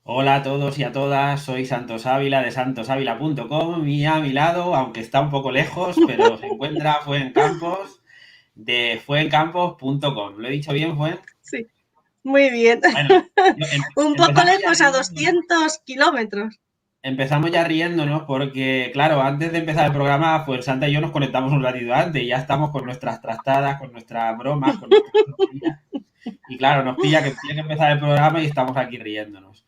Hola a todos y a todas, soy Santos Ávila de santosavila.com y a mi lado, aunque está un poco lejos, pero se encuentra Fuencampos de fuencampos.com. ¿Lo he dicho bien, Fuen? Sí, muy bien. Bueno, Un poco empezamos ya lejos, a riéndonos. 200 kilómetros. Empezamos ya riéndonos porque, claro, antes de empezar el programa, pues Santa y yo nos conectamos un ratito antes y ya estamos con nuestras trastadas, con nuestras bromas, con nuestras tonterías. Y claro, nos pilla que tiene que empezar el programa y estamos aquí riéndonos.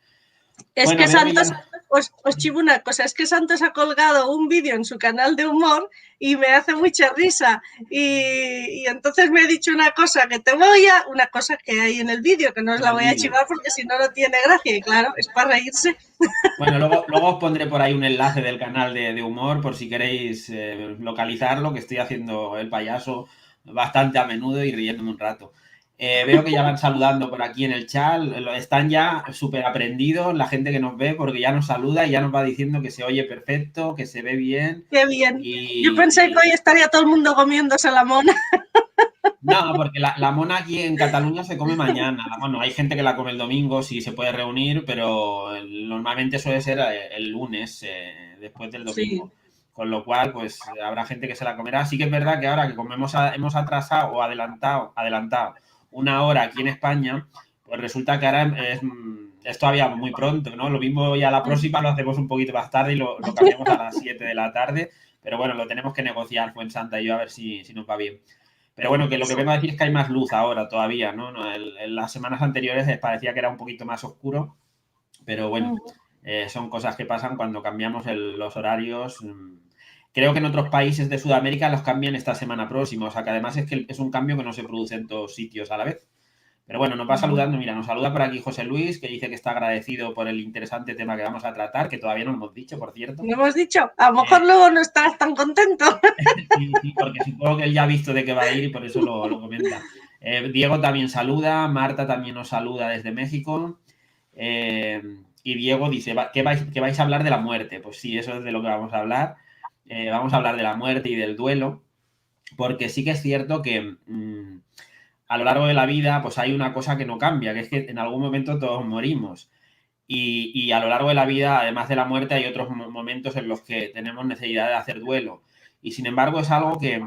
Es Bueno, que veo que ya Santos, os chivo una cosa, es que Santos ha colgado un vídeo en su canal de humor y me hace mucha risa. Y entonces me he dicho una cosa una cosa que hay en el vídeo, que no os en la el voy a vídeo. chivar porque si no, no tiene gracia. Y claro, es para reírse. Bueno, luego os pondré por ahí un enlace del canal de humor por si queréis localizarlo, que estoy haciendo el payaso bastante a menudo y riéndome un rato. Veo que ya van saludando por aquí en el chat, están ya súper aprendidos la gente que nos ve porque ya nos saluda y ya nos va diciendo que se oye perfecto, que se ve bien Qué bien. Yo pensé que y hoy estaría todo el mundo comiéndose la mona. no, porque la mona aquí en Cataluña se come mañana. Bueno, hay gente que la come el domingo, si se puede reunir, pero normalmente suele ser el lunes, después del Sí. domingo. Con lo cual, pues habrá gente que se la comerá. Sí que es verdad que ahora que como hemos atrasado o adelantado una hora aquí en España, pues resulta que ahora es todavía muy pronto, ¿no? Lo mismo ya la próxima lo hacemos un poquito más tarde y lo cambiamos a las 7 de la tarde. Pero bueno, lo tenemos que negociar, Fuensanta y yo, a ver si nos va bien. Pero bueno, que lo que vengo a decir es que hay más luz ahora todavía, ¿no? En las semanas anteriores parecía que era un poquito más oscuro, pero bueno, son cosas que pasan cuando cambiamos los horarios. Creo que en otros países de Sudamérica los cambian esta semana próxima, o sea que además es que es un cambio que no se produce en todos sitios a la vez. Pero bueno, nos va saludando, mira, nos saluda por aquí José Luis, que dice que está agradecido por el interesante tema que vamos a tratar, que todavía no hemos dicho, por cierto. ¿No hemos dicho? A lo mejor luego no estarás tan contento. Sí, porque supongo que él ya ha visto de qué va a ir y por eso lo comenta. Diego también saluda, Marta también nos saluda desde México. Y Diego dice que vais a hablar de la muerte. Pues sí, eso es de lo que vamos a hablar. Vamos a hablar de la muerte y del duelo, porque sí que es cierto que a lo largo de la vida pues hay una cosa que no cambia, que es que en algún momento todos morimos. Y a lo largo de la vida, además de la muerte, hay otros momentos en los que tenemos necesidad de hacer duelo. Y sin embargo es algo que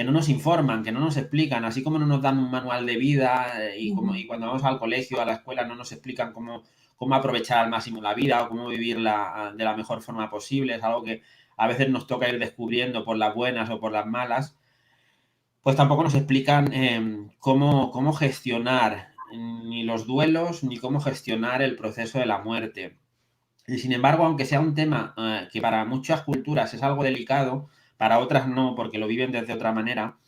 no nos informan, que no nos explican, así como no nos dan un manual de vida y cuando vamos al colegio, a la escuela, no nos explican cómo aprovechar al máximo la vida o cómo vivirla de la mejor forma posible. Es algo que a veces nos toca ir descubriendo por las buenas o por las malas. Pues tampoco nos explican cómo gestionar ni los duelos ni cómo gestionar el proceso de la muerte. Y sin embargo, aunque sea un tema que para muchas culturas es algo delicado, para otras no, porque lo viven desde otra manera,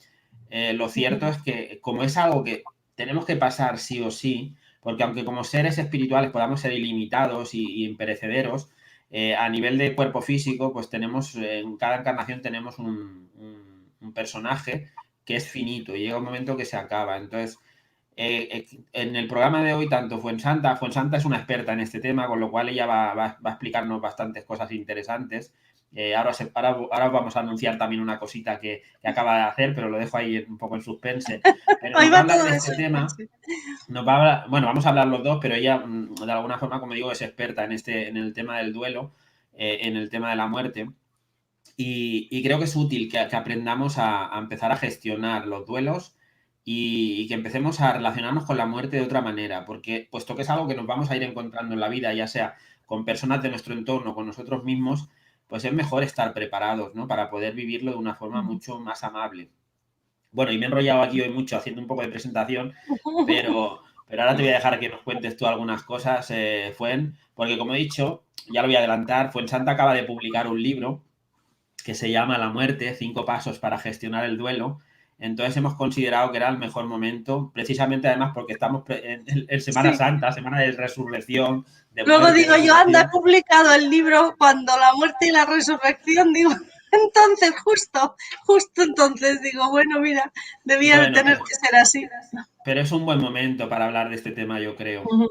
lo cierto es que como es algo que tenemos que pasar sí o sí, porque aunque como seres espirituales podamos ser ilimitados y imperecederos, a nivel de cuerpo físico, pues tenemos, en cada encarnación tenemos un personaje que es finito y llega un momento que se acaba. Entonces, en el programa de hoy, tanto Fuensanta es una experta en este tema, con lo cual ella va a explicarnos bastantes cosas interesantes. Ahora vamos a anunciar también una cosita que acaba de hacer, pero lo dejo ahí un poco en suspense. Pero Hoy nos va a va hablar todo de de este tema. suspense. Bueno, vamos a hablar los dos, pero ella, de alguna forma, como digo, es experta en el tema del duelo, en el tema de la muerte. Y creo que es útil que aprendamos a empezar a gestionar los duelos y que empecemos a relacionarnos con la muerte de otra manera, porque puesto que es algo que nos vamos a ir encontrando en la vida, ya sea con personas de nuestro entorno, con nosotros mismos, pues es mejor estar preparados, ¿no? Para poder vivirlo de una forma mucho más amable. Bueno, y me he enrollado aquí hoy mucho haciendo un poco de presentación, pero ahora te voy a dejar que nos cuentes tú algunas cosas, Fuen, porque como he dicho, ya lo voy a adelantar, Fuensanta acaba de publicar un libro que se llama La muerte, 5 pasos para gestionar el duelo. Entonces hemos considerado que era el mejor momento, precisamente además porque estamos en Semana Sí. Santa, semana de resurrección, de Luego muerte, digo yo, anda, he resurrección. publicado el libro cuando la muerte y la resurrección, digo. Entonces, justo entonces digo, bueno, mira, debía de Bueno, tener que ser así. pero es un buen momento para hablar de este tema, yo creo. Ujú.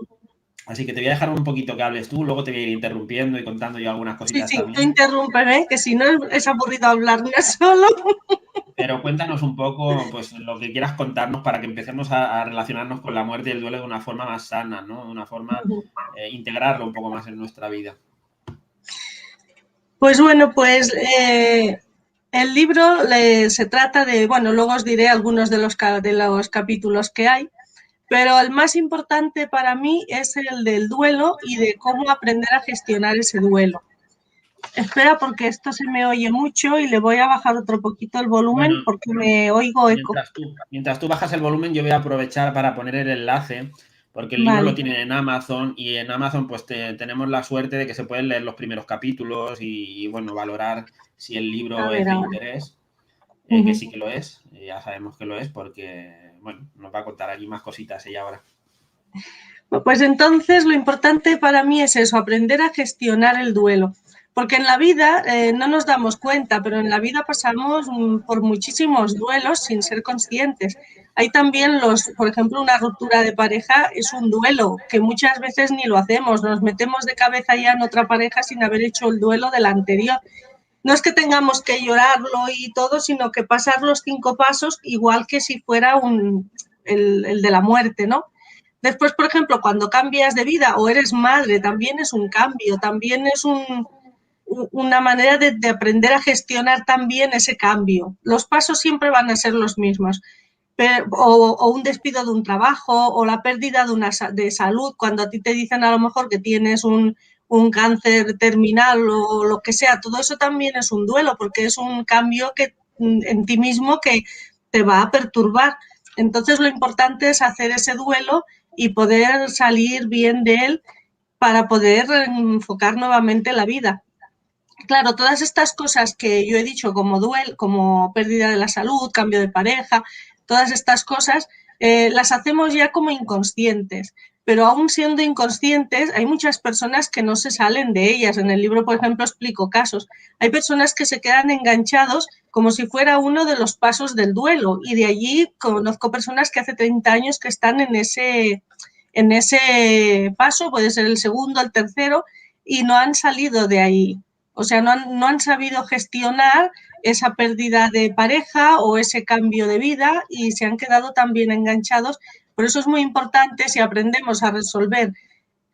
Así que te voy a dejar un poquito que hables tú, luego te voy a ir interrumpiendo y contando yo algunas Sí, cositas sí, tú también. interrúmpeme, que si no es aburrido hablarme solo. Pero cuéntanos un poco, pues, lo que quieras contarnos para que empecemos a relacionarnos con la muerte y el duelo de una forma más sana, ¿no? De una forma, integrarlo un poco más en nuestra vida. Pues bueno, pues el libro se trata de, bueno, luego os diré algunos de de los capítulos que hay, pero el más importante para mí es el del duelo y de cómo aprender a gestionar ese duelo. Espera, porque esto se me oye mucho y le voy a bajar otro poquito el Bueno, volumen porque me oigo eco. mientras tú bajas el volumen, yo voy a aprovechar para poner el enlace, porque el libro lo Vale, tienen en Amazon y en Amazon pues tenemos la suerte de que se pueden leer los primeros capítulos y, bueno, valorar si el a libro es ver de ahora. interés, que Uh-huh. sí que lo es, ya sabemos que lo es porque, bueno, nos va a contar allí más cositas ella ahora. Pues entonces lo importante para mí es eso, aprender a gestionar el duelo. Porque en la vida no nos damos cuenta, pero en la vida pasamos por muchísimos duelos sin ser conscientes. Hay también por ejemplo, una ruptura de pareja es un duelo que muchas veces ni lo hacemos, nos metemos de cabeza ya en otra pareja sin haber hecho el duelo del anterior. No es que tengamos que llorarlo y todo, sino que pasar los 5 pasos igual que si fuera el de la muerte, ¿no? Después, por ejemplo, cuando cambias de vida o eres madre, también es un cambio, también es una manera de aprender a gestionar también ese cambio. Los pasos siempre van a ser los mismos. O un despido de un trabajo, o la pérdida de salud, cuando a ti te dicen a lo mejor que tienes un cáncer terminal o lo que sea, todo eso también es un duelo, porque es un cambio en ti mismo que te va a perturbar. Entonces lo importante es hacer ese duelo y poder salir bien de él para poder enfocar nuevamente la vida. Claro, todas estas cosas que yo he dicho, como como pérdida de la salud, cambio de pareja, todas estas cosas, las hacemos ya como inconscientes. Pero aún siendo inconscientes, hay muchas personas que no se salen de ellas. En el libro, por ejemplo, explico casos. Hay personas que se quedan enganchados como si fuera uno de los pasos del duelo. Y de allí conozco personas que hace 30 años que están en ese paso, puede ser el segundo, el tercero, y no han salido de ahí. O sea, no han sabido gestionar esa pérdida de pareja o ese cambio de vida y se han quedado también enganchados. Por eso es muy importante, si aprendemos a resolver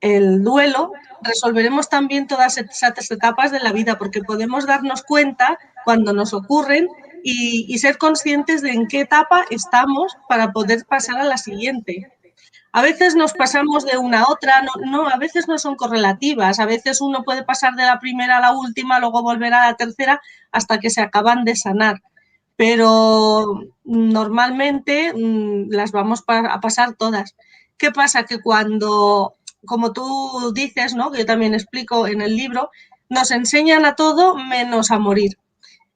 el duelo, resolveremos también todas esas etapas de la vida, porque podemos darnos cuenta cuando nos ocurren y ser conscientes de en qué etapa estamos para poder pasar a la siguiente. A veces nos pasamos de una a otra, a veces no son correlativas, a veces uno puede pasar de la primera a la última, luego volver a la tercera hasta que se acaban de sanar, pero normalmente las vamos a pasar todas. ¿Qué pasa? Que cuando, como tú dices, ¿no? Que yo también explico en el libro, nos enseñan a todo menos a morir.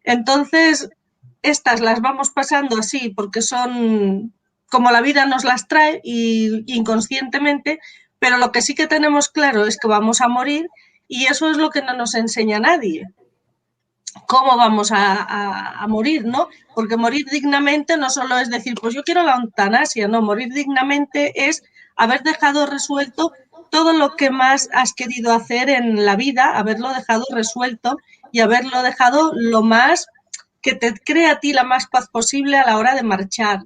Entonces, estas las vamos pasando así porque son como la vida nos las trae y inconscientemente, pero lo que sí que tenemos claro es que vamos a morir y eso es lo que no nos enseña nadie. ¿Cómo vamos a morir, no? Porque morir dignamente no solo es decir, pues yo quiero la eutanasia, no, morir dignamente es haber dejado resuelto todo lo que más has querido hacer en la vida, haberlo dejado resuelto y haberlo dejado lo más que te crea a ti la más paz posible a la hora de marchar.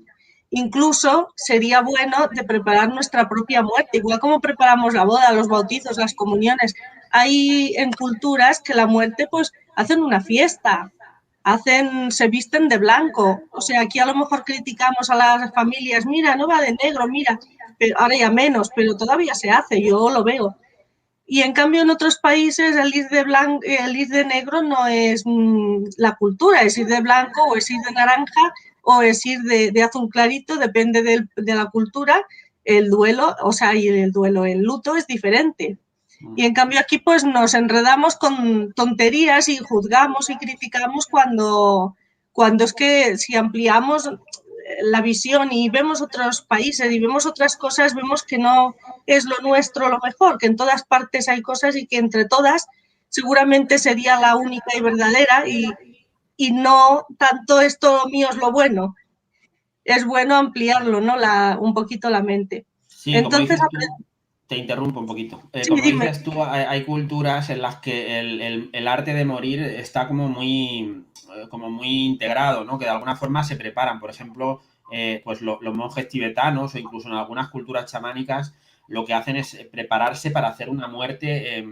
Incluso sería bueno de preparar nuestra propia muerte, igual como preparamos la boda, los bautizos, las comuniones. Hay en culturas que la muerte pues hacen una fiesta, se visten de blanco. O sea, aquí a lo mejor criticamos a las familias, mira, no va de negro, mira, pero ahora ya menos, pero todavía se hace, yo lo veo. Y en cambio en otros países el ir de negro no es la cultura, es ir de blanco o es ir de naranja o es ir de azul clarito, depende de la cultura. El duelo, o sea, y el duelo, el luto es diferente. Y en cambio aquí pues nos enredamos con tonterías y juzgamos y criticamos cuando es que si ampliamos la visión y vemos otros países y vemos otras cosas, vemos que no es lo nuestro lo mejor, que en todas partes hay cosas y que entre todas seguramente sería la única y verdadera y no tanto esto mío es lo bueno. Es bueno ampliarlo, ¿no? Un poquito la mente. Sí, como Entonces, dices tú, te interrumpo un poquito. sí, Como dime. dices tú, hay culturas en las que el arte de morir está como muy integrado, ¿no? Que de alguna forma se preparan. Por ejemplo, pues los monjes tibetanos o incluso en algunas culturas chamánicas lo que hacen es prepararse para hacer una muerte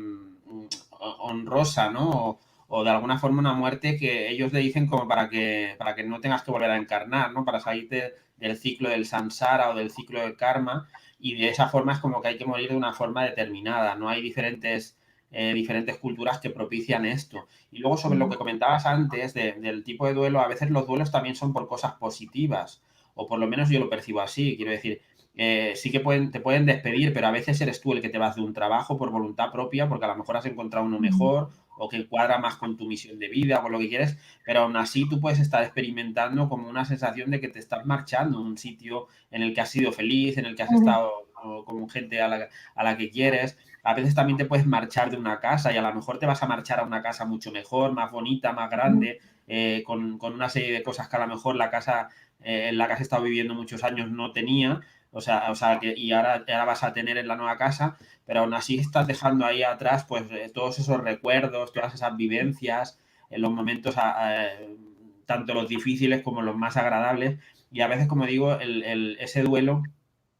honrosa, ¿no? O de alguna forma una muerte que ellos le dicen como para que no tengas que volver a encarnar, ¿no? Para salirte del ciclo del samsara o del ciclo del karma, y de esa forma es como que hay que morir de una forma determinada, no hay diferentes culturas que propician esto. Y luego sobre lo que comentabas antes del tipo de duelo, a veces los duelos también son por cosas positivas, o por lo menos yo lo percibo así, quiero decir, sí que te pueden despedir, pero a veces eres tú el que te vas de un trabajo por voluntad propia, porque a lo mejor has encontrado uno mejor o que cuadra más con tu misión de vida o con lo que quieres, pero aún así tú puedes estar experimentando como una sensación de que te estás marchando en un sitio en el que has sido feliz, en el que has estado con gente a la que quieres. A veces también te puedes marchar de una casa y a lo mejor te vas a marchar a una casa mucho mejor, más bonita, más grande, con una serie de cosas que a lo mejor la casa en la que has estado viviendo muchos años no tenía. Y ahora vas a tener en la nueva casa, pero aún así estás dejando ahí atrás pues todos esos recuerdos, todas esas vivencias, en los momentos tanto los difíciles como los más agradables, y a veces, como digo, ese duelo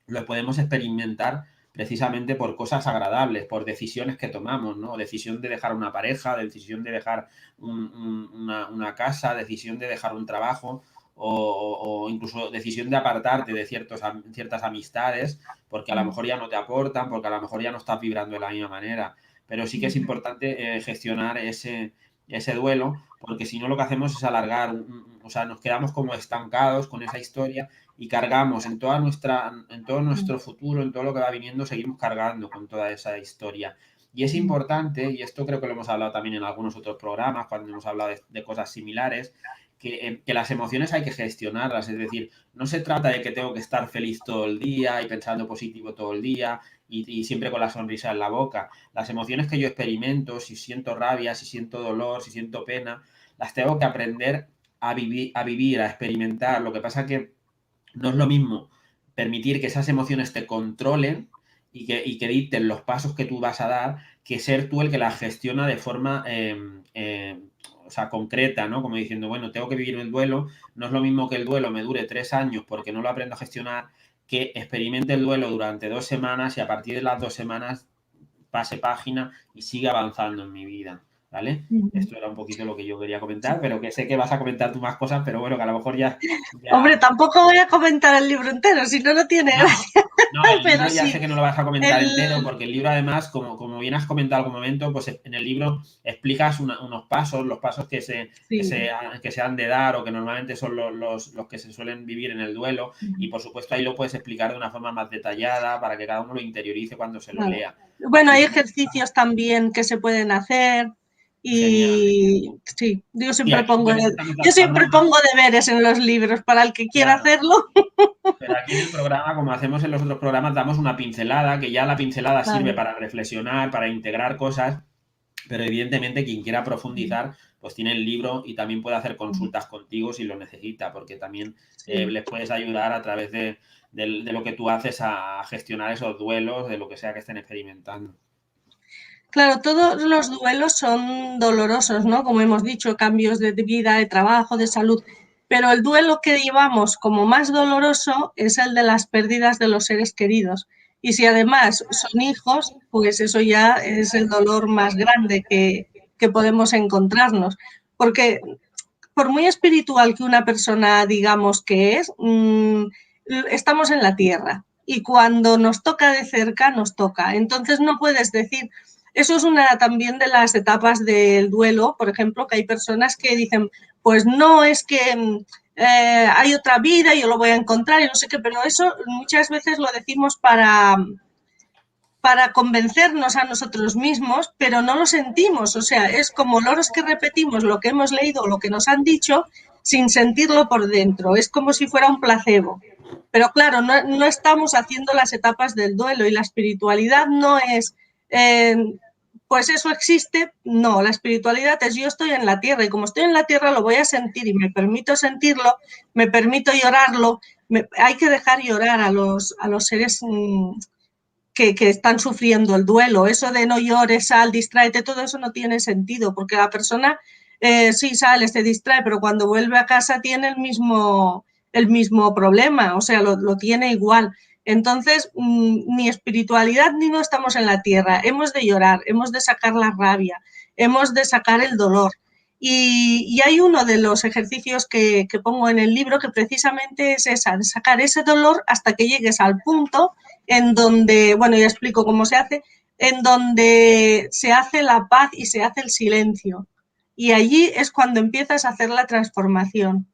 lo podemos experimentar precisamente por cosas agradables, por decisiones que tomamos, ¿no? Decisión de dejar una pareja, decisión de dejar una casa, decisión de dejar un trabajo, o incluso decisión de apartarte de ciertas amistades, porque a lo mejor ya no te aportan, porque a lo mejor ya no estás vibrando de la misma manera. Pero sí que es importante gestionar ese duelo, porque si no lo que hacemos es alargar, o sea, nos quedamos como estancados con esa historia y cargamos en todo nuestro futuro, en todo lo que va viniendo, seguimos cargando con toda esa historia. Y es importante, y esto creo que lo hemos hablado también en algunos otros programas, cuando hemos hablado de cosas similares, que las emociones hay que gestionarlas. Es decir, no se trata de que tengo que estar feliz todo el día y pensando positivo todo el día y siempre con la sonrisa en la boca. Las emociones que yo experimento, si siento rabia, si siento dolor, si siento pena, las tengo que aprender a vivir, a experimentar. Lo que pasa que no es lo mismo permitir que esas emociones te controlen y que dicten los pasos que tú vas a dar, que ser tú el que las gestiona de forma concreta, ¿no? Como diciendo, bueno, tengo que vivir el duelo. No es lo mismo que el duelo me dure 3 años porque no lo aprendo a gestionar, que experimente el duelo durante 2 semanas y a partir de las 2 semanas pase página y siga avanzando en mi vida, ¿vale? Esto era un poquito lo que yo quería comentar, pero que sé que vas a comentar tú más cosas, pero bueno, que a lo mejor Hombre, tampoco voy a comentar el libro entero, si no, no tiene no, gracia. no, el Pero libro ya sé sí, que no lo vas a comentar entero, el, porque el libro además, como bien has comentado en algún momento, pues en el libro explicas unos pasos, los pasos sí. que se han de dar o que normalmente son los que se suelen vivir en el duelo, y por supuesto ahí lo puedes explicar de una forma más detallada para que cada uno lo interiorice cuando se lo Claro. lea. Bueno, hay Y ejercicios también que se pueden hacer genial. y sí, Sí, aquí simplemente estamos yo dando siempre una. pongo deberes en los libros para el que quiera Claro. hacerlo. Pero aquí en el programa, como hacemos en los otros programas, damos una pincelada, que ya la pincelada sirve Claro. para reflexionar, para integrar cosas, pero evidentemente quien quiera profundizar, pues tiene el libro y también puede hacer consultas contigo si lo necesita, porque también Sí. les puedes ayudar a través de lo que tú haces a gestionar esos duelos, de lo que sea que estén experimentando. Claro, todos los duelos son dolorosos, ¿no? Como hemos dicho, cambios de vida, de trabajo, de salud. Pero el duelo que llevamos como más doloroso es el de las pérdidas de los seres queridos. Y si además son hijos, pues eso ya es el dolor más grande que podemos encontrarnos. Porque por muy espiritual que una persona digamos que es, estamos en la tierra. Y cuando nos toca de cerca, nos toca. Entonces no puedes decir, eso es una también de las etapas del duelo, por ejemplo, que hay personas que dicen, pues no, es que hay otra vida, yo lo voy a encontrar y no sé qué, pero eso muchas veces lo decimos para convencernos a nosotros mismos, pero no lo sentimos. O sea, es como loros que repetimos lo que hemos leído o lo que nos han dicho sin sentirlo por dentro. Es como si fuera un placebo. Pero claro, no estamos haciendo las etapas del duelo y la espiritualidad no es pues eso existe. No, la espiritualidad es yo estoy en la tierra y como estoy en la tierra lo voy a sentir y me permito sentirlo, me permito llorarlo. Hay que dejar llorar a los seres que están sufriendo el duelo. Eso de no llores, sal, distráete, todo eso no tiene sentido, porque la persona sí sale, se distrae, pero cuando vuelve a casa tiene el mismo problema, o sea, lo tiene igual. Entonces, ni espiritualidad ni no estamos en la tierra. Hemos de llorar, hemos de sacar la rabia, hemos de sacar el dolor. Y hay uno de los ejercicios que pongo en el libro que precisamente es esa, de sacar ese dolor hasta que llegues al punto en donde, bueno, ya explico cómo se hace, en donde se hace la paz y se hace el silencio. Y allí es cuando empiezas a hacer la transformación.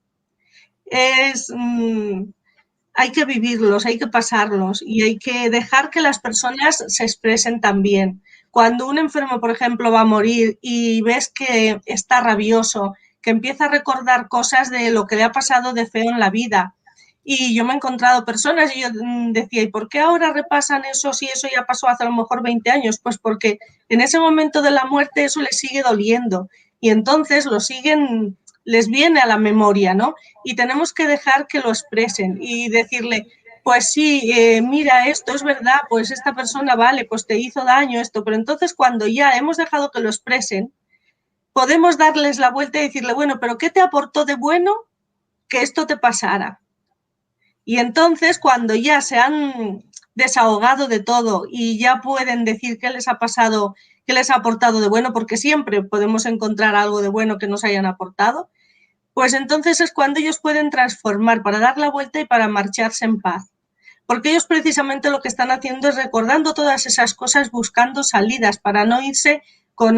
Hay que vivirlos, hay que pasarlos y hay que dejar que las personas se expresen también. Cuando un enfermo, por ejemplo, va a morir y ves que está rabioso, que empieza a recordar cosas de lo que le ha pasado de feo en la vida. Y yo me he encontrado personas y yo decía, ¿y por qué ahora repasan eso si eso ya pasó hace a lo mejor 20 años? Pues porque en ese momento de la muerte eso les sigue doliendo y entonces lo siguen, les viene a la memoria, ¿no? Y tenemos que dejar que lo expresen y decirle, pues sí, mira, esto es verdad, pues esta persona, vale, pues te hizo daño esto, pero entonces cuando ya hemos dejado que lo expresen, podemos darles la vuelta y decirle, bueno, pero ¿qué te aportó de bueno que esto te pasara? Y entonces cuando ya se han desahogado de todo y ya pueden decir qué les ha pasado, qué les ha aportado de bueno, porque siempre podemos encontrar algo de bueno que nos hayan aportado, pues entonces es cuando ellos pueden transformar para dar la vuelta y para marcharse en paz. Porque ellos precisamente lo que están haciendo es recordando todas esas cosas, buscando salidas para no irse con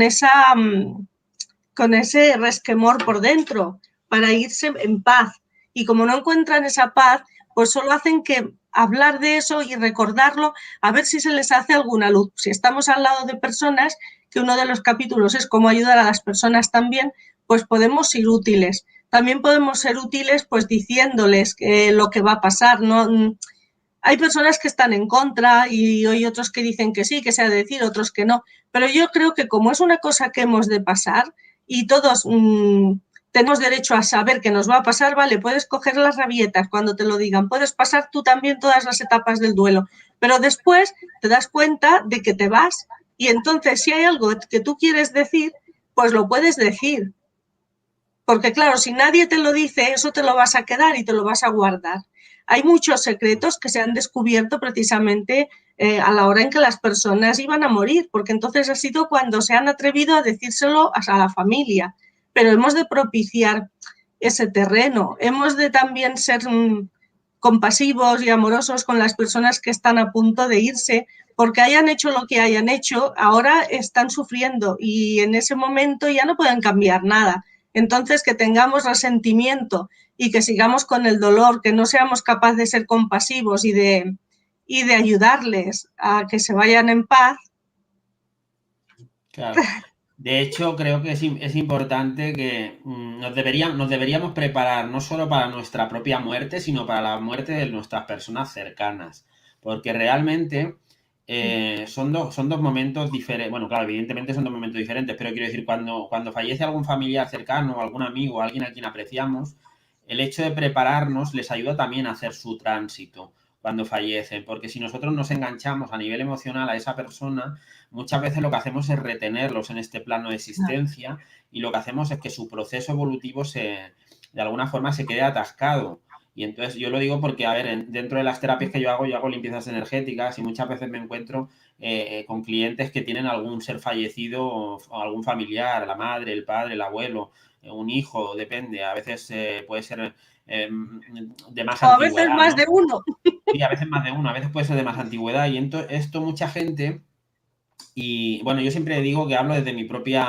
con ese resquemor por dentro, para irse en paz. Y como no encuentran esa paz, pues solo hacen que hablar de eso y recordarlo, a ver si se les hace alguna luz. Si estamos al lado de personas, que uno de los capítulos es cómo ayudar a las personas también, pues podemos ser útiles. También podemos ser útiles pues diciéndoles lo que va a pasar, ¿no? Hay personas que están en contra y hay otros que dicen que sí, que se ha de decir, otros que no. Pero yo creo que como es una cosa que hemos de pasar y todos tenemos derecho a saber que nos va a pasar, vale, puedes coger las rabietas cuando te lo digan, puedes pasar tú también todas las etapas del duelo, pero después te das cuenta de que te vas y entonces si hay algo que tú quieres decir, pues lo puedes decir. Porque claro, si nadie te lo dice, eso te lo vas a quedar y te lo vas a guardar. Hay muchos secretos que se han descubierto precisamente a la hora en que las personas iban a morir, porque entonces ha sido cuando se han atrevido a decírselo a la familia. Pero hemos de propiciar ese terreno, hemos de también ser compasivos y amorosos con las personas que están a punto de irse, porque hayan hecho lo que hayan hecho, ahora están sufriendo y en ese momento ya no pueden cambiar nada. Entonces, que tengamos resentimiento y que sigamos con el dolor, que no seamos capaces de ser compasivos y de ayudarles a que se vayan en paz. Claro. De hecho, creo que es importante que nos deberíamos preparar no solo para nuestra propia muerte, sino para la muerte de nuestras personas cercanas. Porque realmente son dos momentos diferentes. Bueno, claro, evidentemente son dos momentos diferentes, pero quiero decir, cuando fallece algún familiar cercano, algún amigo, alguien a quien apreciamos, el hecho de prepararnos les ayuda también a hacer su tránsito cuando fallecen. Porque si nosotros nos enganchamos a nivel emocional a esa persona, muchas veces lo que hacemos es retenerlos en este plano de existencia y lo que hacemos es que su proceso evolutivo de alguna forma se quede atascado. Y entonces yo lo digo porque, a ver, dentro de las terapias que yo hago limpiezas energéticas y muchas veces me encuentro con clientes que tienen algún ser fallecido o algún familiar, la madre, el padre, el abuelo, un hijo, depende. A veces puede ser de más o a veces antigüedad, más ¿no? de uno. Sí, a veces más de uno, a veces puede ser de más antigüedad y esto mucha gente, y bueno, yo siempre digo que hablo desde mi propio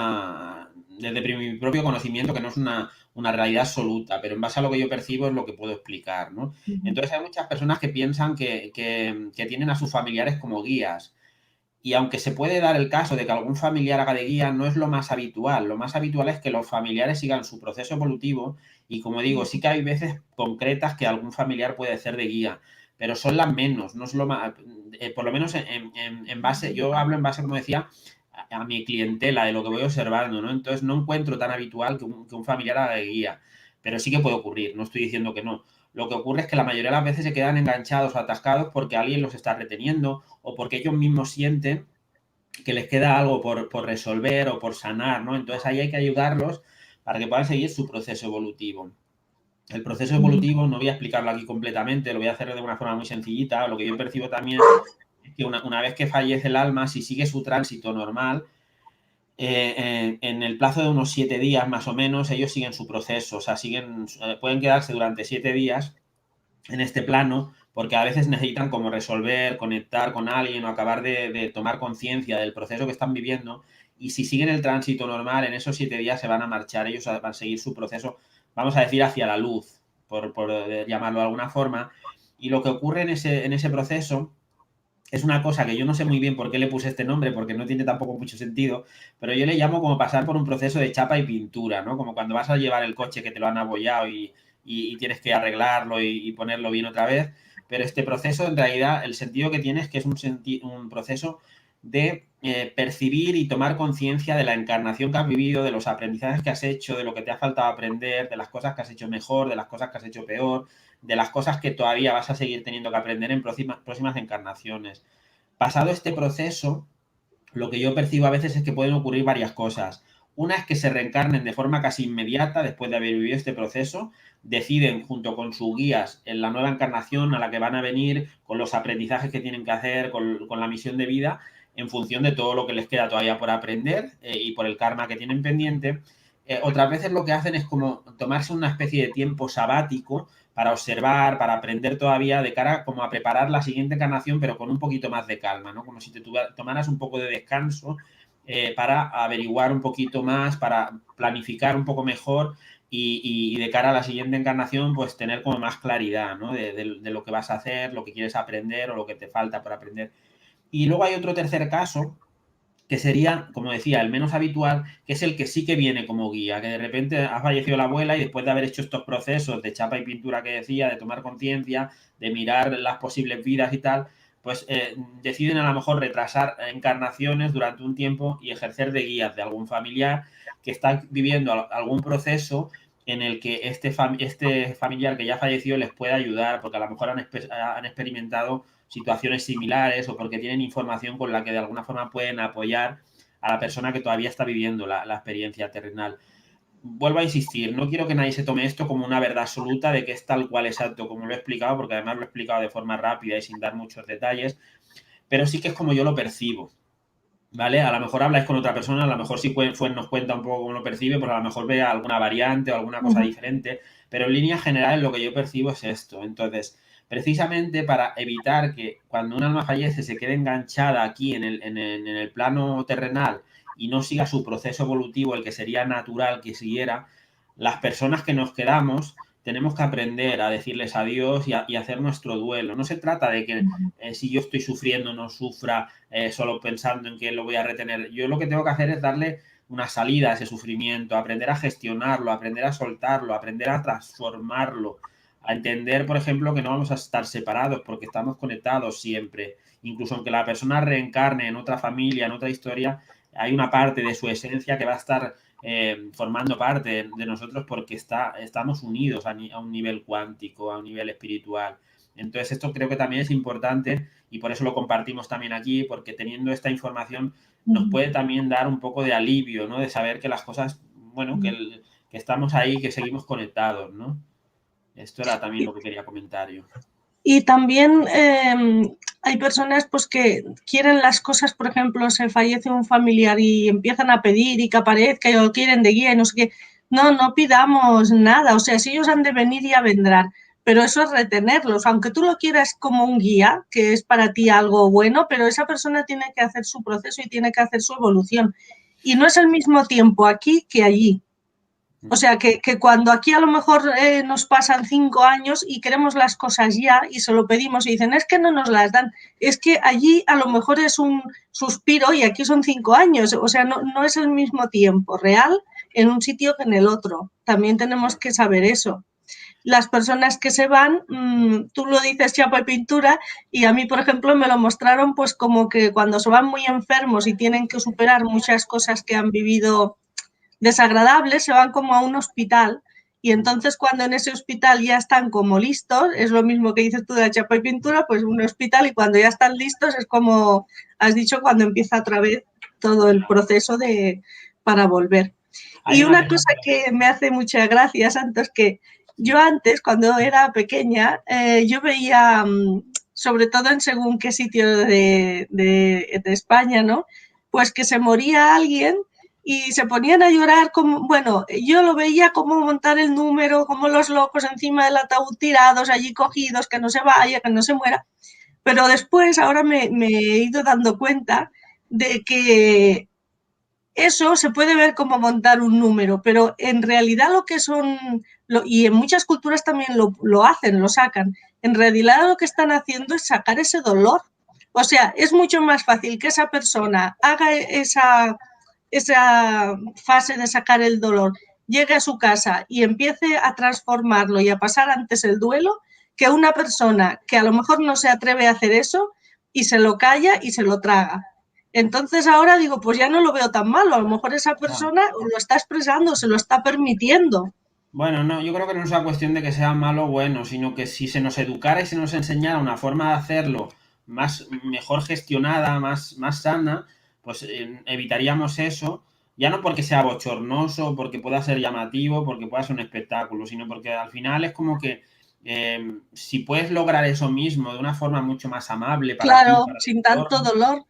conocimiento, que no es una realidad absoluta, pero en base a lo que yo percibo es lo que puedo explicar, ¿no? Entonces hay muchas personas que piensan que tienen a sus familiares como guías. Y aunque se puede dar el caso de que algún familiar haga de guía, no es lo más habitual. Lo más habitual es que los familiares sigan su proceso evolutivo y, como digo, sí que hay veces concretas que algún familiar puede ser de guía, pero son las menos, no es lo más, por lo menos en base, yo hablo en base, como decía, a mi clientela, de lo que voy observando, ¿no? Entonces no encuentro tan habitual que un familiar haga de guía, pero sí que puede ocurrir, no estoy diciendo que no. Lo que ocurre es que la mayoría de las veces se quedan enganchados o atascados porque alguien los está reteniendo o porque ellos mismos sienten que les queda algo por resolver o por sanar, ¿no? Entonces ahí hay que ayudarlos para que puedan seguir su proceso evolutivo. El proceso evolutivo no voy a explicarlo aquí completamente, lo voy a hacer de una forma muy sencillita. Lo que yo percibo también es que una vez que fallece el alma, si sigue su tránsito normal, en el plazo de unos 7 días más o menos, ellos siguen su proceso, o sea, pueden quedarse durante 7 días en este plano, porque a veces necesitan como resolver, conectar con alguien o acabar de tomar conciencia del proceso que están viviendo, y si siguen el tránsito normal, en esos 7 días se van a marchar, ellos van a seguir su proceso, vamos a decir, hacia la luz, por llamarlo de alguna forma, y lo que ocurre en ese proceso es una cosa que yo no sé muy bien por qué le puse este nombre, porque no tiene tampoco mucho sentido, pero yo le llamo como pasar por un proceso de chapa y pintura, ¿no? Como cuando vas a llevar el coche que te lo han abollado y tienes que arreglarlo y ponerlo bien otra vez. Pero este proceso, en realidad, el sentido que tiene es que es un proceso de percibir y tomar conciencia de la encarnación que has vivido, de los aprendizajes que has hecho, de lo que te ha faltado aprender, de las cosas que has hecho mejor, de las cosas que has hecho peor, de las cosas que todavía vas a seguir teniendo que aprender en próximas encarnaciones. Pasado este proceso, lo que yo percibo a veces es que pueden ocurrir varias cosas. Una es que se reencarnen de forma casi inmediata después de haber vivido este proceso, deciden junto con sus guías en la nueva encarnación a la que van a venir, con los aprendizajes que tienen que hacer, con la misión de vida, en función de todo lo que les queda todavía por aprender y por el karma que tienen pendiente. Otras veces lo que hacen es como tomarse una especie de tiempo sabático para observar, para aprender todavía de cara como a preparar la siguiente encarnación, pero con un poquito más de calma, ¿no? Como si te tomaras un poco de descanso para averiguar un poquito más, para planificar un poco mejor y de cara a la siguiente encarnación, pues tener como más claridad, ¿no? De lo que vas a hacer, lo que quieres aprender o lo que te falta por aprender. Y luego hay otro tercer caso, que sería, como decía, el menos habitual, que es el que sí que viene como guía, que de repente ha fallecido la abuela y después de haber hecho estos procesos de chapa y pintura que decía, de tomar conciencia, de mirar las posibles vidas y tal, pues deciden a lo mejor retrasar encarnaciones durante un tiempo y ejercer de guías de algún familiar que está viviendo algún proceso en el que este familiar que ya falleció les pueda ayudar, porque a lo mejor han experimentado situaciones similares o porque tienen información con la que de alguna forma pueden apoyar a la persona que todavía está viviendo la experiencia terrenal. Vuelvo a insistir, no quiero que nadie se tome esto como una verdad absoluta de que es tal cual exacto como lo he explicado, porque además lo he explicado de forma rápida y sin dar muchos detalles, pero sí que es como yo lo percibo, ¿vale? A lo mejor habláis con otra persona, a lo mejor si nos cuenta un poco cómo lo percibe, pues a lo mejor vea alguna variante o alguna cosa diferente, pero en línea general lo que yo percibo es esto. Entonces, precisamente para evitar que cuando un alma fallece se quede enganchada aquí en el plano terrenal y no siga su proceso evolutivo, el que sería natural que siguiera, las personas que nos quedamos tenemos que aprender a decirles adiós y hacer nuestro duelo. No se trata de que si yo estoy sufriendo no sufra solo pensando en que lo voy a retener. Yo lo que tengo que hacer es darle una salida a ese sufrimiento, aprender a gestionarlo, aprender a soltarlo, aprender a transformarlo, a entender, por ejemplo, que no vamos a estar separados porque estamos conectados siempre. Incluso aunque la persona reencarne en otra familia, en otra historia, hay una parte de su esencia que va a estar formando parte de nosotros porque estamos unidos a un nivel cuántico, a un nivel espiritual. Entonces, esto creo que también es importante y por eso lo compartimos también aquí, porque teniendo esta información nos puede también dar un poco de alivio, ¿no? De saber que las cosas, bueno, que estamos ahí, que seguimos conectados, ¿no? Esto era también lo que quería comentar yo. Y también hay personas pues que quieren las cosas, por ejemplo, se fallece un familiar y empiezan a pedir y que aparezca y lo quieren de guía y no sé qué. No pidamos nada, o sea, si ellos han de venir ya vendrán, pero eso es retenerlos, aunque tú lo quieras como un guía, que es para ti algo bueno, pero esa persona tiene que hacer su proceso y tiene que hacer su evolución. Y no es el mismo tiempo aquí que allí. O sea, que cuando aquí a lo mejor nos pasan 5 años y queremos las cosas ya y se lo pedimos y dicen, es que no nos las dan, es que allí a lo mejor es un suspiro y aquí son 5 años. O sea, no es el mismo tiempo real en un sitio que en el otro. También tenemos que saber eso. las personas que se van, tú lo dices chapa y pintura, y a mí, por ejemplo, me lo mostraron pues como que cuando se van muy enfermos y tienen que superar muchas cosas que han vivido desagradables, se van como a un hospital. Y entonces cuando en ese hospital ya están como listos, es lo mismo que dices tú de la chapa y pintura, pues un hospital, y cuando ya están listos es como has dicho, cuando empieza otra vez todo el proceso para volver. Hay Y una una cosa película. que me hace mucha gracia, Santos, que yo antes, cuando era pequeña, yo veía, sobre todo en según qué sitio de España, ¿no? Pues que se moría alguien y se ponían a llorar, como, bueno, yo lo veía como montar el número, como los locos encima del ataúd tirados, allí cogidos, que no se vaya, que no se muera. Pero después, ahora me he ido dando cuenta de que eso se puede ver como montar un número, pero en realidad lo que son, y en muchas culturas también lo hacen, lo sacan, en realidad lo que están haciendo es sacar ese dolor. O sea, es mucho más fácil que esa persona haga esa fase de sacar el dolor, llegue a su casa y empiece a transformarlo y a pasar antes el duelo, que una persona que a lo mejor no se atreve a hacer eso y se lo calla y se lo traga. Entonces ahora digo, pues ya no lo veo tan malo, a lo mejor esa Claro. persona lo está expresando, se lo está permitiendo. Bueno, no, yo creo que no es una cuestión de que sea malo o bueno, sino que si se nos educara y se nos enseñara una forma de hacerlo mejor gestionada, más sana, pues evitaríamos eso, ya no porque sea bochornoso, porque pueda ser llamativo, porque pueda ser un espectáculo, sino porque al final es como que si puedes lograr eso mismo de una forma mucho más amable para ti, Claro, para el sin tanto entorno, dolor.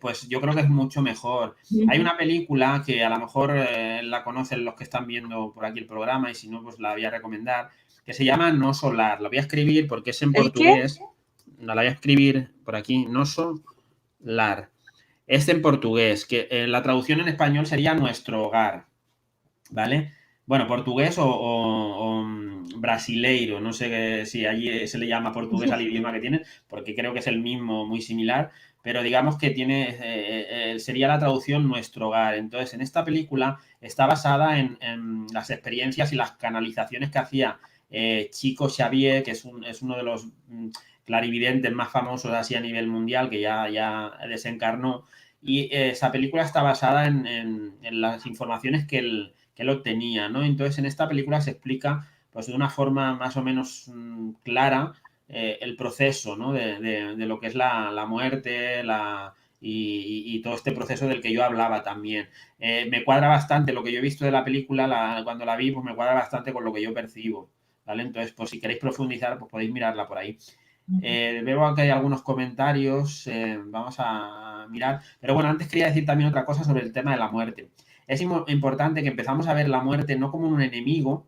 pues yo creo que es mucho mejor. Hay una película que a lo mejor la conocen los que están viendo por aquí el programa y si no, pues la voy a recomendar, que se llama No Solar. Lo voy a escribir porque es en ¿El qué? portugués. La voy a escribir por aquí, No Solar. Es en portugués, que la traducción en español sería Nuestro Hogar, ¿vale? Bueno, portugués o brasileiro, no sé si allí se le llama portugués al idioma que tienen, porque creo que es el mismo, muy similar, pero digamos que tiene, sería la traducción Nuestro Hogar. Entonces, en esta película está basada en las experiencias y las canalizaciones que hacía Chico Xavier, que es uno de los clarividentes más famosos así a nivel mundial, que ya desencarnó. Y esa película está basada en las informaciones que él obtenía, ¿no? Entonces, en esta película se explica, pues, de una forma más o menos clara el proceso, ¿no? De lo que es la muerte, y todo este proceso del que yo hablaba también. Me cuadra bastante lo que yo he visto de la película, cuando la vi, pues me cuadra bastante con lo que yo percibo, ¿vale? Entonces, pues si queréis profundizar, pues podéis mirarla por ahí. Veo que hay algunos comentarios, vamos a mirar. Pero bueno, antes quería decir también otra cosa sobre el tema de la muerte. Es importante que empezamos a ver la muerte no como un enemigo,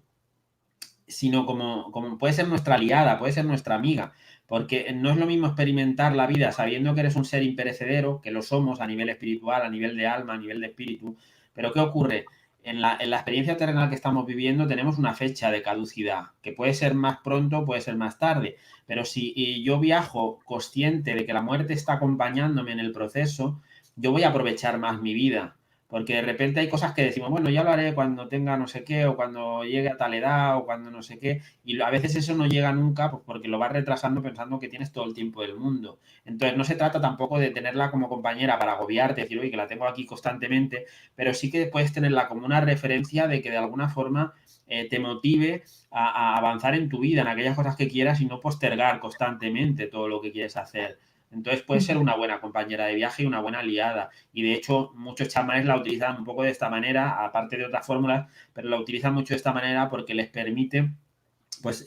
sino como puede ser nuestra aliada, puede ser nuestra amiga, porque no es lo mismo experimentar la vida sabiendo que eres un ser imperecedero, que lo somos a nivel espiritual, a nivel de alma, a nivel de espíritu, pero ¿qué ocurre? En la experiencia terrenal que estamos viviendo tenemos una fecha de caducidad, que puede ser más pronto, puede ser más tarde, pero si yo viajo consciente de que la muerte está acompañándome en el proceso, yo voy a aprovechar más mi vida, porque de repente hay cosas que decimos, bueno, ya lo haré cuando tenga no sé qué, o cuando llegue a tal edad, o cuando no sé qué, y a veces eso no llega nunca, pues porque lo vas retrasando pensando que tienes todo el tiempo del mundo. Entonces, no se trata tampoco de tenerla como compañera para agobiarte, decir, oye, que la tengo aquí constantemente, pero sí que puedes tenerla como una referencia de que de alguna forma te motive a avanzar en tu vida, en aquellas cosas que quieras y no postergar constantemente todo lo que quieres hacer. Entonces puede ser una buena compañera de viaje y una buena aliada. Y de hecho, muchos chamanes la utilizan un poco de esta manera, aparte de otras fórmulas, pero la utilizan mucho de esta manera porque les permite, pues,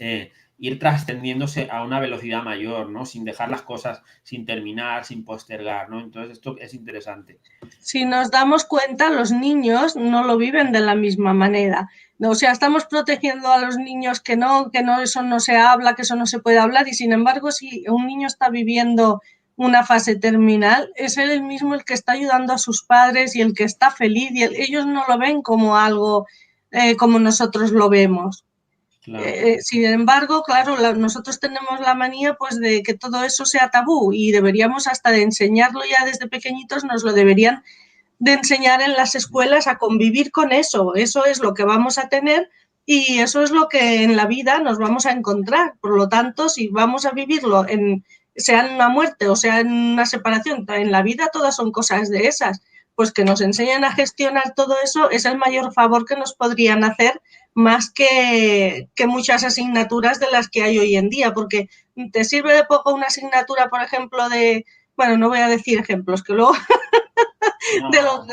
ir trascendiéndose a una velocidad mayor, ¿no? Sin dejar las cosas sin terminar, sin postergar, ¿no? Entonces, esto es interesante. Si nos damos cuenta, los niños no lo viven de la misma manera. O sea, estamos protegiendo a los niños que no, eso no se habla, que eso no se puede hablar, y sin embargo, si un niño está viviendo una fase terminal, es él mismo el que está ayudando a sus padres y el que está feliz, y ellos no lo ven como algo como nosotros lo vemos. Claro. Sin embargo, claro, nosotros tenemos la manía pues de que todo eso sea tabú, y deberíamos hasta de enseñarlo ya desde pequeñitos, nos lo deberían de enseñar en las escuelas a convivir con eso. Eso es lo que vamos a tener, Y eso es lo que en la vida nos vamos a encontrar. Por lo tanto, si vamos a vivirlo, sea en una muerte o sea en una separación, en la vida todas son cosas de esas. Pues que nos enseñen a gestionar todo eso es el mayor favor que nos podrían hacer, más que muchas asignaturas de las que hay hoy en día, porque te sirve de poco una asignatura, por ejemplo, bueno, no voy a decir ejemplos, que luego